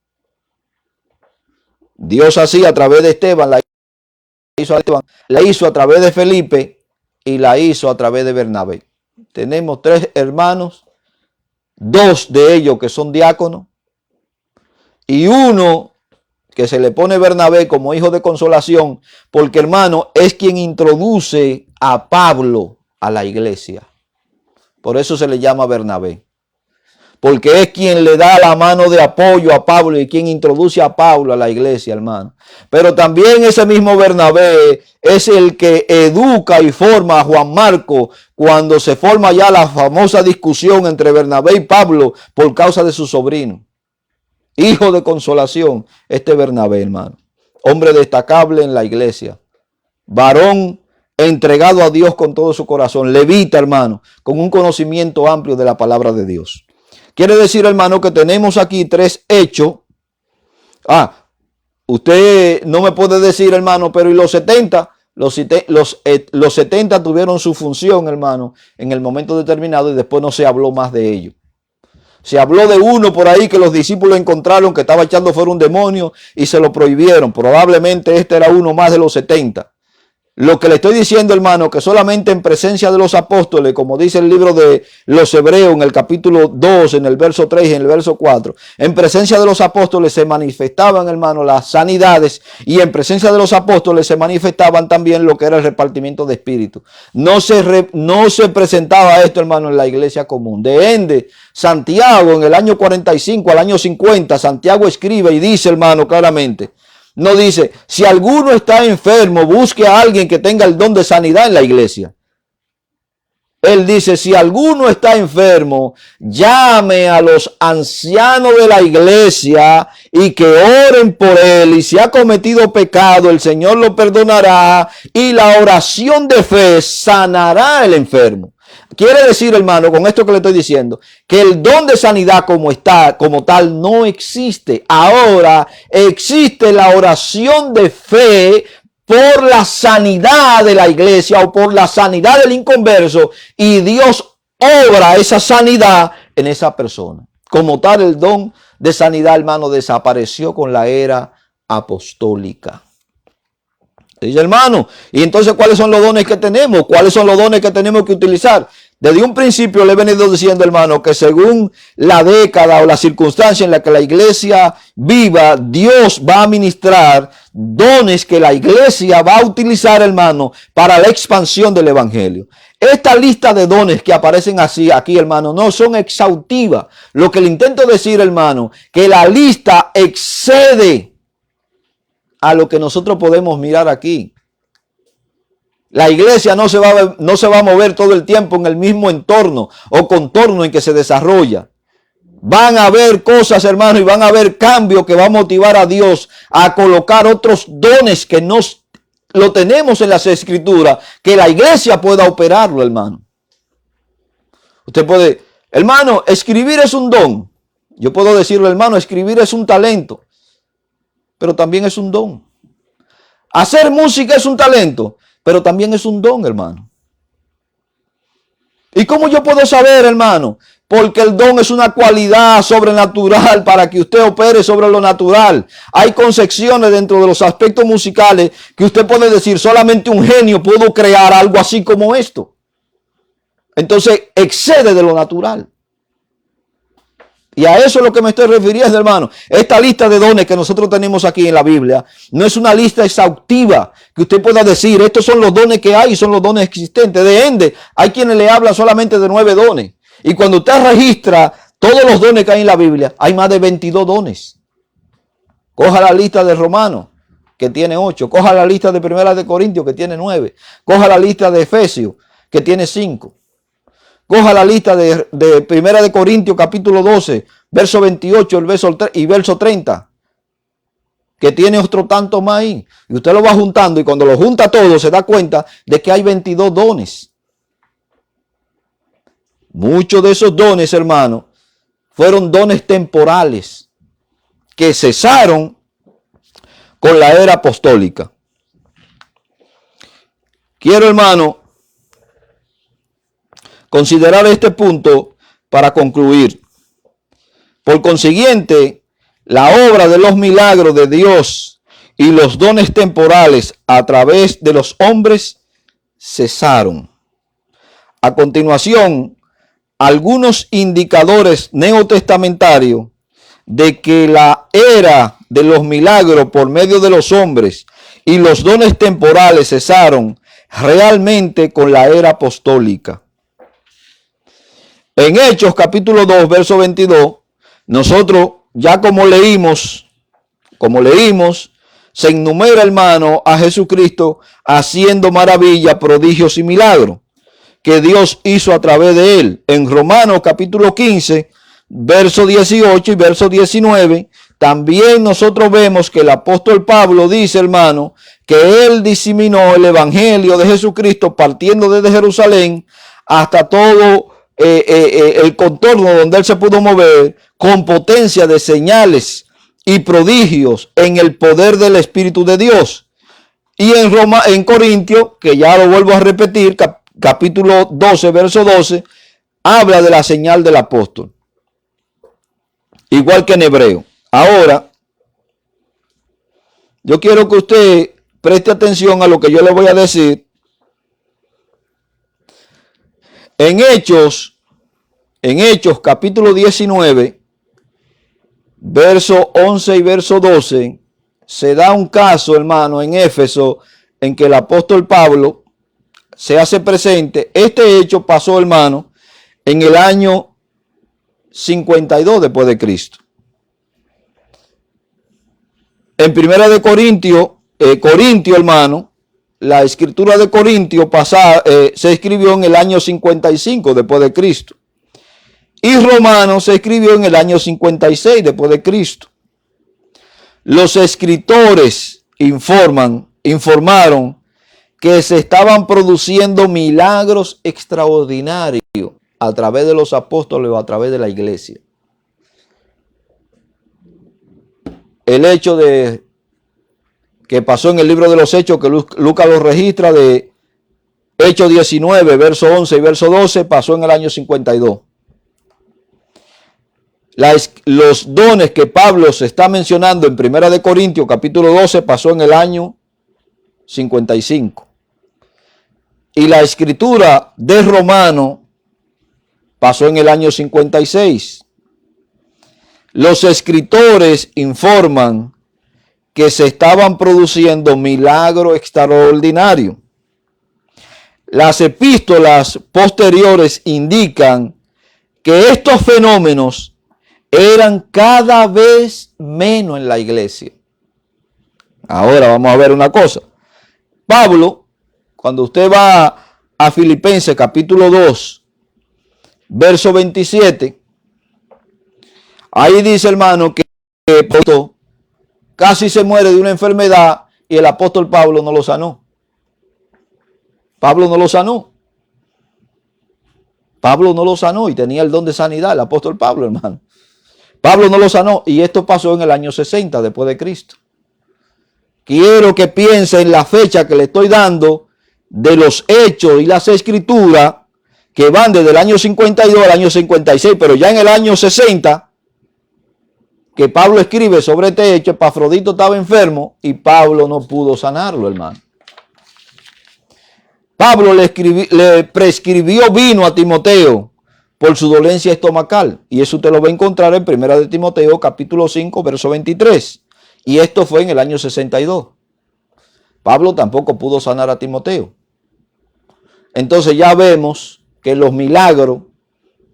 Dios hacía a través de Esteban, la hizo a través de Felipe y la hizo a través de Bernabé. Tenemos 3 hermanos, 2 de ellos que son diáconos y uno que se le pone Bernabé como hijo de consolación, porque, hermano, es quien introduce a Pablo a la iglesia. Por eso se le llama Bernabé, porque es quien le da la mano de apoyo a Pablo y quien introduce a Pablo a la iglesia, hermano. Pero también ese mismo Bernabé es el que educa y forma a Juan Marcos cuando se forma ya la famosa discusión entre Bernabé y Pablo por causa de su sobrino. Hijo de consolación, este Bernabé, hermano. Hombre destacable en la iglesia. Varón entregado a Dios con todo su corazón. Levita, hermano, con un conocimiento amplio de la palabra de Dios. Quiere decir, hermano, que tenemos aquí 3 hechos. Usted no me puede decir, hermano, pero ¿y los 70? Los 70 tuvieron su función, hermano, en el momento determinado y después no se habló más de ellos. Se habló de uno por ahí que los discípulos encontraron que estaba echando fuera un demonio y se lo prohibieron. Probablemente este era uno más de los 70. Lo que le estoy diciendo, hermano, que solamente en presencia de los apóstoles, como dice el libro de los Hebreos en el capítulo 2, en el verso 3 y en el verso 4, en presencia de los apóstoles se manifestaban, hermano, las sanidades y en presencia de los apóstoles se manifestaban también lo que era el repartimiento de espíritu. No se presentaba esto, hermano, en la iglesia común. De ende, Santiago en el año 45 al año 50, Santiago escribe y dice, hermano, claramente, no dice, si alguno está enfermo, busque a alguien que tenga el don de sanidad en la iglesia. Él dice, si alguno está enfermo, llame a los ancianos de la iglesia y que oren por él. Y si ha cometido pecado, el Señor lo perdonará y la oración de fe sanará al enfermo. Quiere decir, hermano, con esto que le estoy diciendo, que el don de sanidad como tal no existe. Ahora existe la oración de fe por la sanidad de la iglesia o por la sanidad del inconverso, y Dios obra esa sanidad en esa persona. Como tal, el don de sanidad, hermano, desapareció con la era apostólica. Dice, hermano, y entonces, ¿cuáles son los dones que tenemos? ¿Cuáles son los dones que tenemos que utilizar? Desde un principio le he venido diciendo, hermano, que según la década o la circunstancia en la que la iglesia viva, Dios va a ministrar dones que la iglesia va a utilizar, hermano, para la expansión del evangelio. Esta lista de dones que aparecen así aquí, hermano, no son exhaustivas. Lo que le intento decir, hermano, que la lista excede a lo que nosotros podemos mirar aquí. La iglesia no se va a mover todo el tiempo en el mismo entorno o contorno en que se desarrolla. Van a haber cosas, hermano, y van a haber cambios que va a motivar a Dios a colocar otros dones que nos lo tenemos en las escrituras, que la iglesia pueda operarlo, hermano. Usted puede, hermano, escribir es un don. Yo puedo decirlo, hermano, escribir es un talento, pero también es un don. Hacer música es un talento, pero también es un don, hermano. ¿Y cómo yo puedo saber, hermano? Porque el don es una cualidad sobrenatural para que usted opere sobre lo natural. Hay concepciones dentro de los aspectos musicales que usted puede decir, solamente un genio pudo crear algo así como esto. Entonces excede de lo natural. Y a eso es lo que me estoy refiriendo, hermano. Esta lista de dones que nosotros tenemos aquí en la Biblia no es una lista exhaustiva que usted pueda decir, estos son los dones que hay, son los dones existentes. De ende, hay quienes le hablan solamente de 9 dones. Y cuando usted registra todos los dones que hay en la Biblia, hay más de 22 dones. Coja la lista de Romanos, que tiene 8. Coja la lista de Primera de Corintios, que tiene 9. Coja la lista de Efesios, que tiene 5. Coja la lista de Primera de Corintios, capítulo 12, verso 28 y verso 30, que tiene otro tanto más ahí. Y usted lo va juntando y cuando lo junta todo se da cuenta de que hay 22 dones. Muchos de esos dones, hermano, fueron dones temporales que cesaron con la era apostólica. Quiero, hermano, considerar este punto para concluir. Por consiguiente, la obra de los milagros de Dios y los dones temporales a través de los hombres cesaron. A continuación, algunos indicadores neotestamentarios de que la era de los milagros por medio de los hombres y los dones temporales cesaron realmente con la era apostólica. En Hechos capítulo 2, verso 22, nosotros ya como leímos, se enumera, hermano, a Jesucristo haciendo maravillas, prodigios y milagros que Dios hizo a través de él. En Romanos capítulo 15, verso 18 y verso 19, también nosotros vemos que el apóstol Pablo dice, hermano, que él diseminó el evangelio de Jesucristo partiendo desde Jerusalén hasta todo el contorno donde él se pudo mover con potencia de señales y prodigios en el poder del Espíritu de Dios. Y en Corintios, que ya lo vuelvo a repetir, capítulo 12, verso 12, habla de la señal del apóstol. Igual que en Hebreo. Ahora, yo quiero que usted preste atención a lo que yo le voy a decir. En Hechos capítulo 19, verso 11 y verso 12, se da un caso, hermano, en Éfeso, en que el apóstol Pablo se hace presente. Este hecho pasó, hermano, en el año 52 después de Cristo. En Primera de Corintio, hermano, la escritura de Corintio se escribió en el año 55 después de Cristo. Y Romanos se escribió en el año 56 después de Cristo. Los escritores informaron que se estaban produciendo milagros extraordinarios a través de los apóstoles o a través de la iglesia. El hecho que pasó en el libro de los Hechos, que Lucas lo registra, de Hechos 19, verso 11 y verso 12, pasó en el año 52. Los dones que Pablo se está mencionando en Primera de Corintios, capítulo 12, pasó en el año 55. Y la escritura de Romanos pasó en el año 56. Los escritores informan que se estaban produciendo milagros extraordinarios. Las epístolas posteriores indican que estos fenómenos eran cada vez menos en la iglesia. Ahora vamos a ver una cosa. Pablo, cuando usted va a Filipenses capítulo 2, verso 27, ahí dice, hermano, que casi se muere de una enfermedad y el apóstol Pablo no lo sanó. Pablo no lo sanó. Pablo no lo sanó y tenía el don de sanidad, el apóstol Pablo, hermano. Pablo no lo sanó y esto pasó en el año 60 después de Cristo. Quiero que piense en la fecha que le estoy dando de los hechos y las escrituras que van desde el año 52 al año 56, pero ya en el año 60 que Pablo escribe sobre este hecho, Epafrodito estaba enfermo y Pablo no pudo sanarlo, hermano. Pablo le prescribió vino a Timoteo por su dolencia estomacal. Y eso usted lo va a encontrar en 1 de Timoteo capítulo 5, verso 23. Y esto fue en el año 62. Pablo tampoco pudo sanar a Timoteo. Entonces ya vemos que los milagros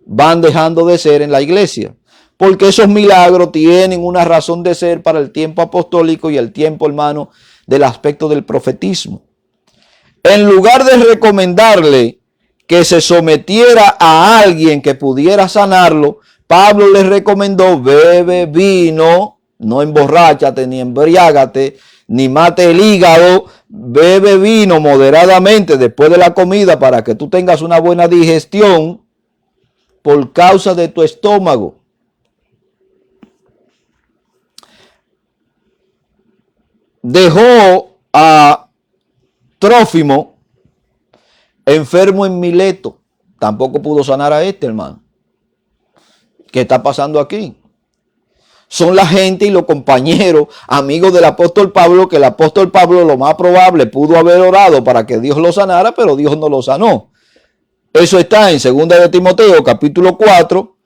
van dejando de ser en la iglesia. Porque esos milagros tienen una razón de ser para el tiempo apostólico y el tiempo, hermano, del aspecto del profetismo. En lugar de recomendarle que se sometiera a alguien que pudiera sanarlo, Pablo le recomendó: bebe vino, no emborráchate ni embriágate, ni mate el hígado, bebe vino moderadamente después de la comida para que tú tengas una buena digestión por causa de tu estómago. Dejó a Trófimo enfermo en Mileto. Tampoco pudo sanar a este, hermano. ¿Qué está pasando aquí? Son la gente y los compañeros, amigos del apóstol Pablo, que el apóstol Pablo lo más probable pudo haber orado para que Dios lo sanara, pero Dios no lo sanó. Eso está en 2 de Timoteo, capítulo 4,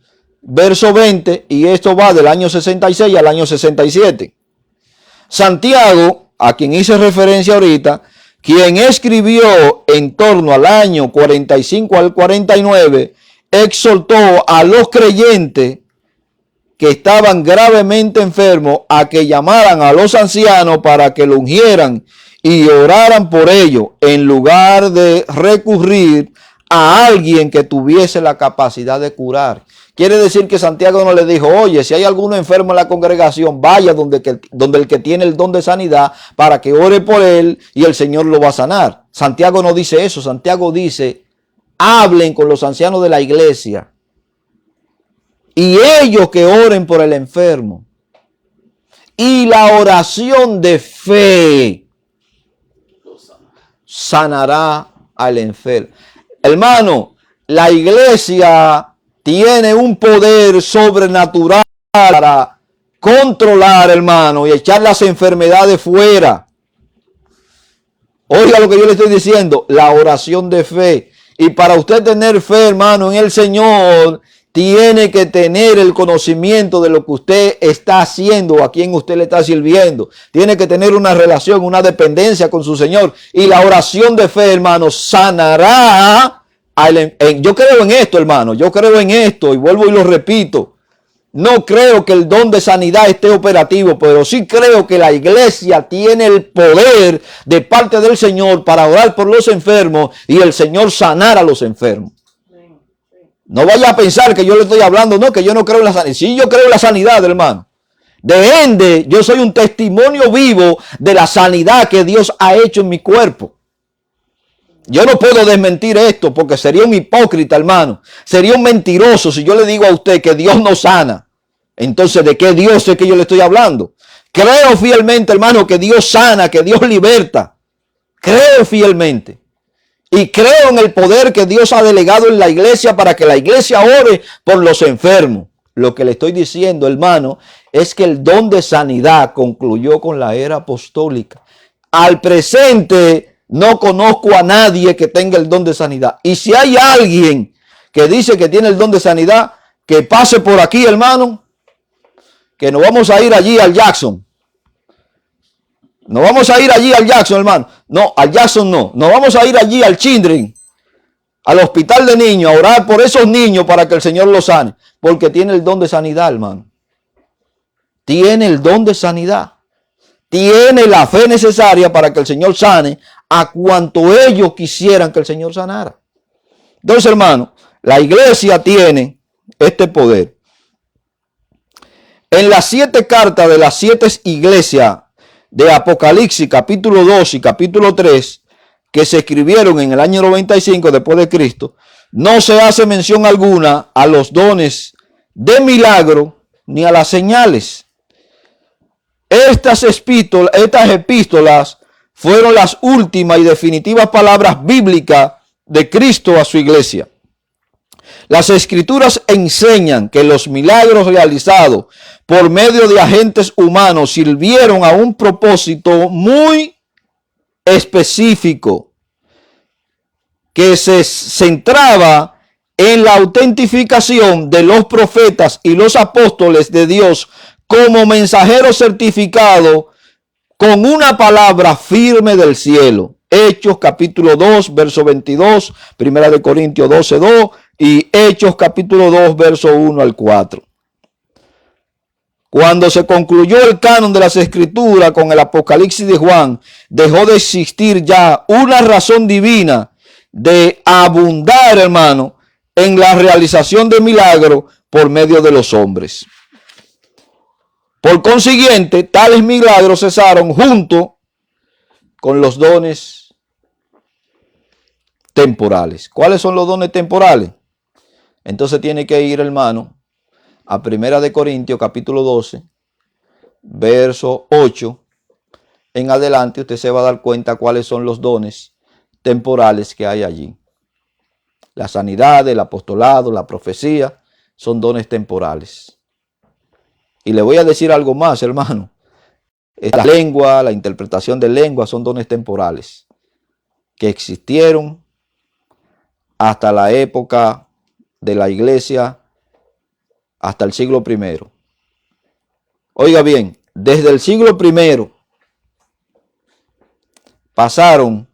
verso 20, y esto va del año 66 al año 67. Santiago, a quien hice referencia ahorita, quien escribió en torno al año 45 al 49, exhortó a los creyentes que estaban gravemente enfermos a que llamaran a los ancianos para que lo ungieran y oraran por ellos, en lugar de recurrir a alguien que tuviese la capacidad de curar. Quiere decir que Santiago no le dijo: oye, si hay alguno enfermo en la congregación, vaya donde el que tiene el don de sanidad para que ore por él y el Señor lo va a sanar. Santiago no dice eso. Santiago dice: hablen con los ancianos de la iglesia y ellos que oren por el enfermo. Y la oración de fe sanará al enfermo. Hermano, la iglesia tiene un poder sobrenatural para controlar, hermano, y echar las enfermedades fuera. Oiga lo que yo le estoy diciendo, la oración de fe. Y para usted tener fe, hermano, en el Señor, tiene que tener el conocimiento de lo que usted está haciendo, a quien usted le está sirviendo. Tiene que tener una relación, una dependencia con su Señor. Y la oración de fe, hermano, sanará. Yo creo en esto, hermano. Yo creo en esto y vuelvo y lo repito. No creo que el don de sanidad esté operativo, pero sí creo que la iglesia tiene el poder de parte del Señor para orar por los enfermos y el Señor sanar a los enfermos. No vaya a pensar que yo le estoy hablando, no, que yo no creo en la sanidad. Sí, yo creo en la sanidad, hermano. De ende, yo soy un testimonio vivo de la sanidad que Dios ha hecho en mi cuerpo. Yo no puedo desmentir esto porque sería un hipócrita, hermano. Sería un mentiroso si yo le digo a usted que Dios no sana. Entonces, ¿de qué Dios es que yo le estoy hablando? Creo fielmente, hermano, que Dios sana, que Dios liberta. Creo fielmente. Y creo en el poder que Dios ha delegado en la iglesia para que la iglesia ore por los enfermos. Lo que le estoy diciendo, hermano, es que el don de sanidad concluyó con la era apostólica. Al presente no conozco a nadie que tenga el don de sanidad. Y si hay alguien que dice que tiene el don de sanidad, que pase por aquí, hermano, que nos vamos a ir allí al Jackson. Nos vamos a ir allí al Jackson, hermano. No, al Jackson no. Nos vamos a ir allí al Children, al hospital de niños, a orar por esos niños para que el Señor los sane. Porque tiene el don de sanidad, hermano. Tiene el don de sanidad. Tiene la fe necesaria para que el Señor sane a cuanto ellos quisieran que el Señor sanara. Entonces, hermano, la iglesia tiene este poder. En las 7 cartas de las 7 iglesias de Apocalipsis, capítulo 2 y capítulo 3, que se escribieron en el año 95 después de Cristo, no se hace mención alguna a los dones de milagro ni a las señales. Estas epístolas fueron las últimas y definitivas palabras bíblicas de Cristo a su iglesia. Las escrituras enseñan que los milagros realizados por medio de agentes humanos sirvieron a un propósito muy específico que se centraba en la autentificación de los profetas y los apóstoles de Dios como mensajeros certificados con una palabra firme del cielo. Hechos capítulo 2, verso 22, Primera de Corintios 12, 2 y Hechos capítulo 2, verso 1 al 4. Cuando se concluyó el canon de las escrituras con el Apocalipsis de Juan, dejó de existir ya una razón divina de abundar, hermano, en la realización de milagros por medio de los hombres. Por consiguiente, tales milagros cesaron junto con los dones temporales. ¿Cuáles son los dones temporales? Entonces tiene que ir, hermano, a Primera de Corintios, capítulo 12, verso 8. En adelante usted se va a dar cuenta cuáles son los dones temporales que hay allí. La sanidad, el apostolado, la profecía, son dones temporales. Y le voy a decir algo más, hermano. La lengua, la interpretación de lengua son dones temporales que existieron hasta la época de la iglesia, hasta el siglo I. Oiga bien, desde el siglo I pasaron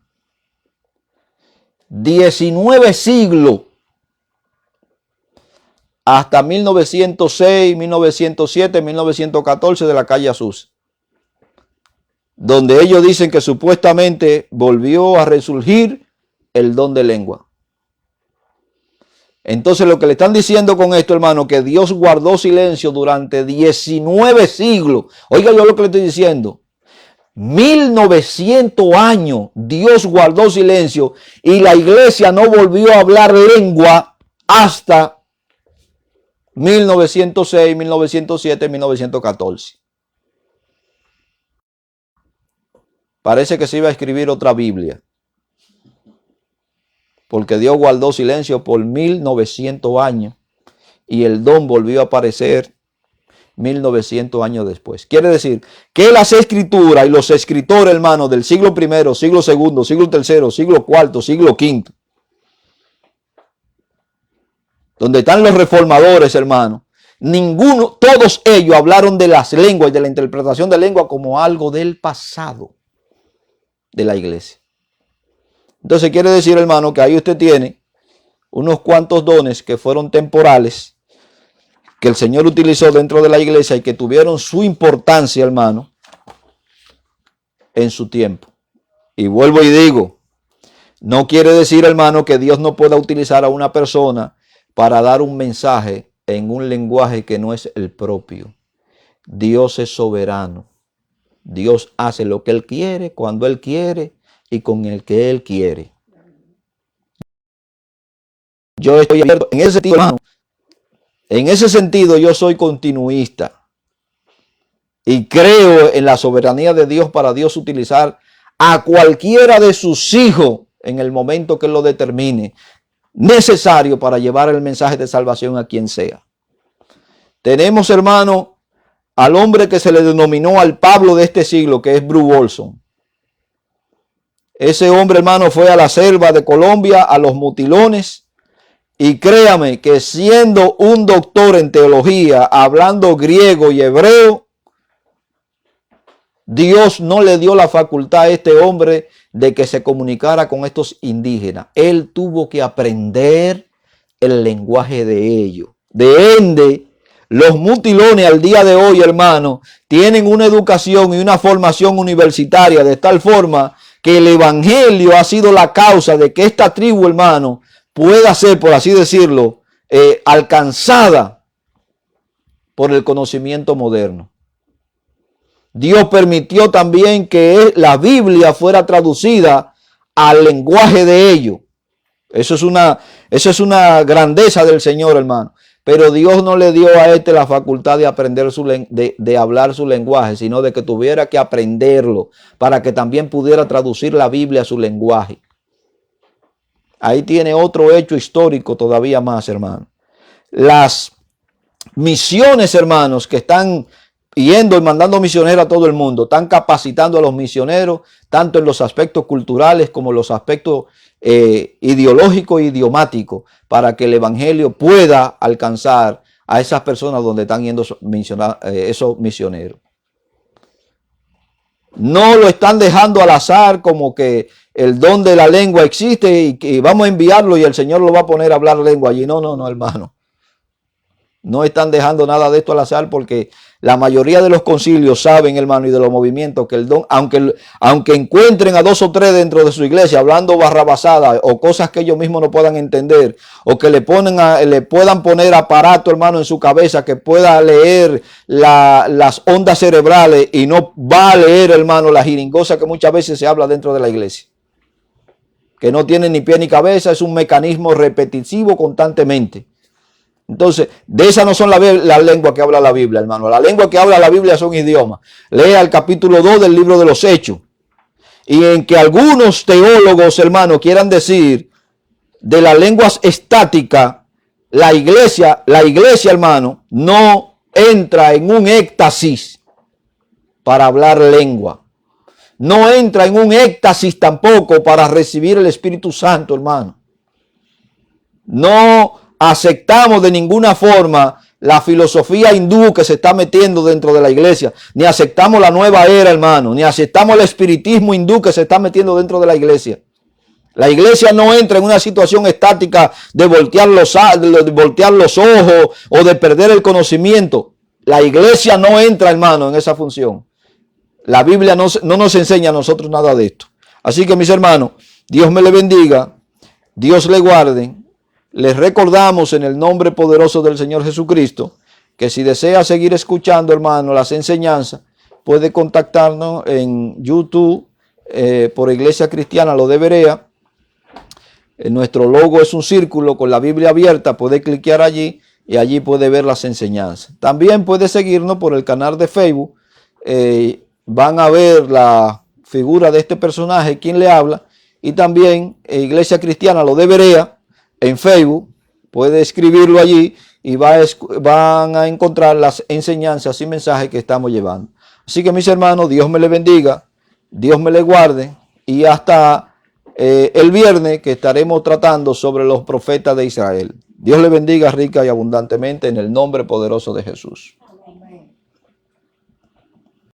19 siglos hasta 1906, 1907, 1914 de la calle Azusa, donde ellos dicen que supuestamente volvió a resurgir el don de lengua. Entonces lo que le están diciendo con esto, hermano, que Dios guardó silencio durante 19 siglos. Oiga yo lo que le estoy diciendo. 1900 años Dios guardó silencio y la iglesia no volvió a hablar lengua hasta 1906, 1907, 1914. Parece que se iba a escribir otra Biblia, porque Dios guardó silencio por 1900 años y el don volvió a aparecer 1900 años después. Quiere decir que las escrituras y los escritores, hermanos, del siglo I, siglo II, siglo III, siglo IV, siglo V, donde están los reformadores, hermanos, todos ellos hablaron de las lenguas y de la interpretación de lengua como algo del pasado de la iglesia. Entonces quiere decir, hermano, que ahí usted tiene unos cuantos dones que fueron temporales, que el Señor utilizó dentro de la iglesia y que tuvieron su importancia, hermano, en su tiempo. Y vuelvo y digo, no quiere decir, hermano, que Dios no pueda utilizar a una persona para dar un mensaje en un lenguaje que no es el propio. Dios es soberano. Dios hace lo que Él quiere, cuando Él quiere y con el que Él quiere. Yo estoy abierto en ese sentido, hermano. En ese sentido yo soy continuista y creo en la soberanía de Dios para Dios utilizar a cualquiera de sus hijos en el momento que Él lo determine necesario para llevar el mensaje de salvación a quien sea. Tenemos, hermano, al hombre que se le denominó al Pablo de este siglo, que es Bruce Bolson. Ese hombre, hermano, fue a la selva de Colombia, a los mutilones, Y créame que siendo un doctor en teología, hablando griego y hebreo, Dios no le dio la facultad a este hombre de que se comunicara con estos indígenas. Él tuvo que aprender el lenguaje de ellos. De ende, los mutilones al día de hoy, hermano, tienen una educación y una formación universitaria de tal forma que el evangelio ha sido la causa de que esta tribu, hermano, pueda ser, por así decirlo, alcanzada por el conocimiento moderno. Dios permitió también que la Biblia fuera traducida al lenguaje de ellos. Eso es una grandeza del Señor, hermano. Pero Dios no le dio a este la facultad de aprender de hablar su lenguaje, sino de que tuviera que aprenderlo para que también pudiera traducir la Biblia a su lenguaje. Ahí tiene otro hecho histórico todavía más, hermano. Las misiones, hermanos, que están yendo y mandando misioneros a todo el mundo, están capacitando a los misioneros, tanto en los aspectos culturales como en los aspectos ideológicos e idiomáticos, para que el evangelio pueda alcanzar a esas personas donde están yendo esos misioneros. No lo están dejando al azar como que el don de la lengua existe y vamos a enviarlo y el Señor lo va a poner a hablar lengua allí. No, hermano. No están dejando nada de esto al azar porque la mayoría de los concilios saben, hermano, y de los movimientos que el don, aunque encuentren a 2 o 3 dentro de su iglesia hablando barrabasadas o cosas que ellos mismos no puedan entender, o que le puedan poner aparato, hermano, en su cabeza que pueda leer las ondas cerebrales y no va a leer, hermano, la jeringosa que muchas veces se habla dentro de la iglesia, que no tiene ni pie ni cabeza, es un mecanismo repetitivo constantemente. Entonces, de esa no son la lengua que habla la Biblia, hermano. La lengua que habla la Biblia son idiomas. Lea el capítulo 2 del libro de los Hechos. Y en que algunos teólogos, hermano, quieran decir de las lenguas estáticas, la iglesia, hermano, no entra en un éxtasis para hablar lengua. No entra en un éxtasis tampoco para recibir el Espíritu Santo, hermano. No aceptamos de ninguna forma la filosofía hindú que se está metiendo dentro de la iglesia, ni aceptamos la nueva era, hermano, ni aceptamos el espiritismo hindú que se está metiendo dentro de la iglesia. La iglesia no entra en una situación estática de voltear los ojos o de perder el conocimiento. La iglesia no entra, hermano, en esa función. La Biblia no nos enseña a nosotros nada de esto. Así que, mis hermanos, Dios me le bendiga, Dios le guarde. Les recordamos en el nombre poderoso del Señor Jesucristo que si desea seguir escuchando, hermano, las enseñanzas, puede contactarnos en YouTube por Iglesia Cristiana Lo de Berea. Nuestro logo es un círculo con la Biblia abierta. Puede cliquear allí y allí puede ver las enseñanzas. También puede seguirnos por el canal de Facebook. Van a ver la figura de este personaje, quien le habla. Y también Iglesia Cristiana Lo de Berea. En Facebook, puede escribirlo allí y van a encontrar las enseñanzas y mensajes que estamos llevando. Así que, mis hermanos, Dios me les bendiga, Dios me les guarde y hasta el viernes que estaremos tratando sobre los profetas de Israel. Dios les bendiga rica y abundantemente en el nombre poderoso de Jesús.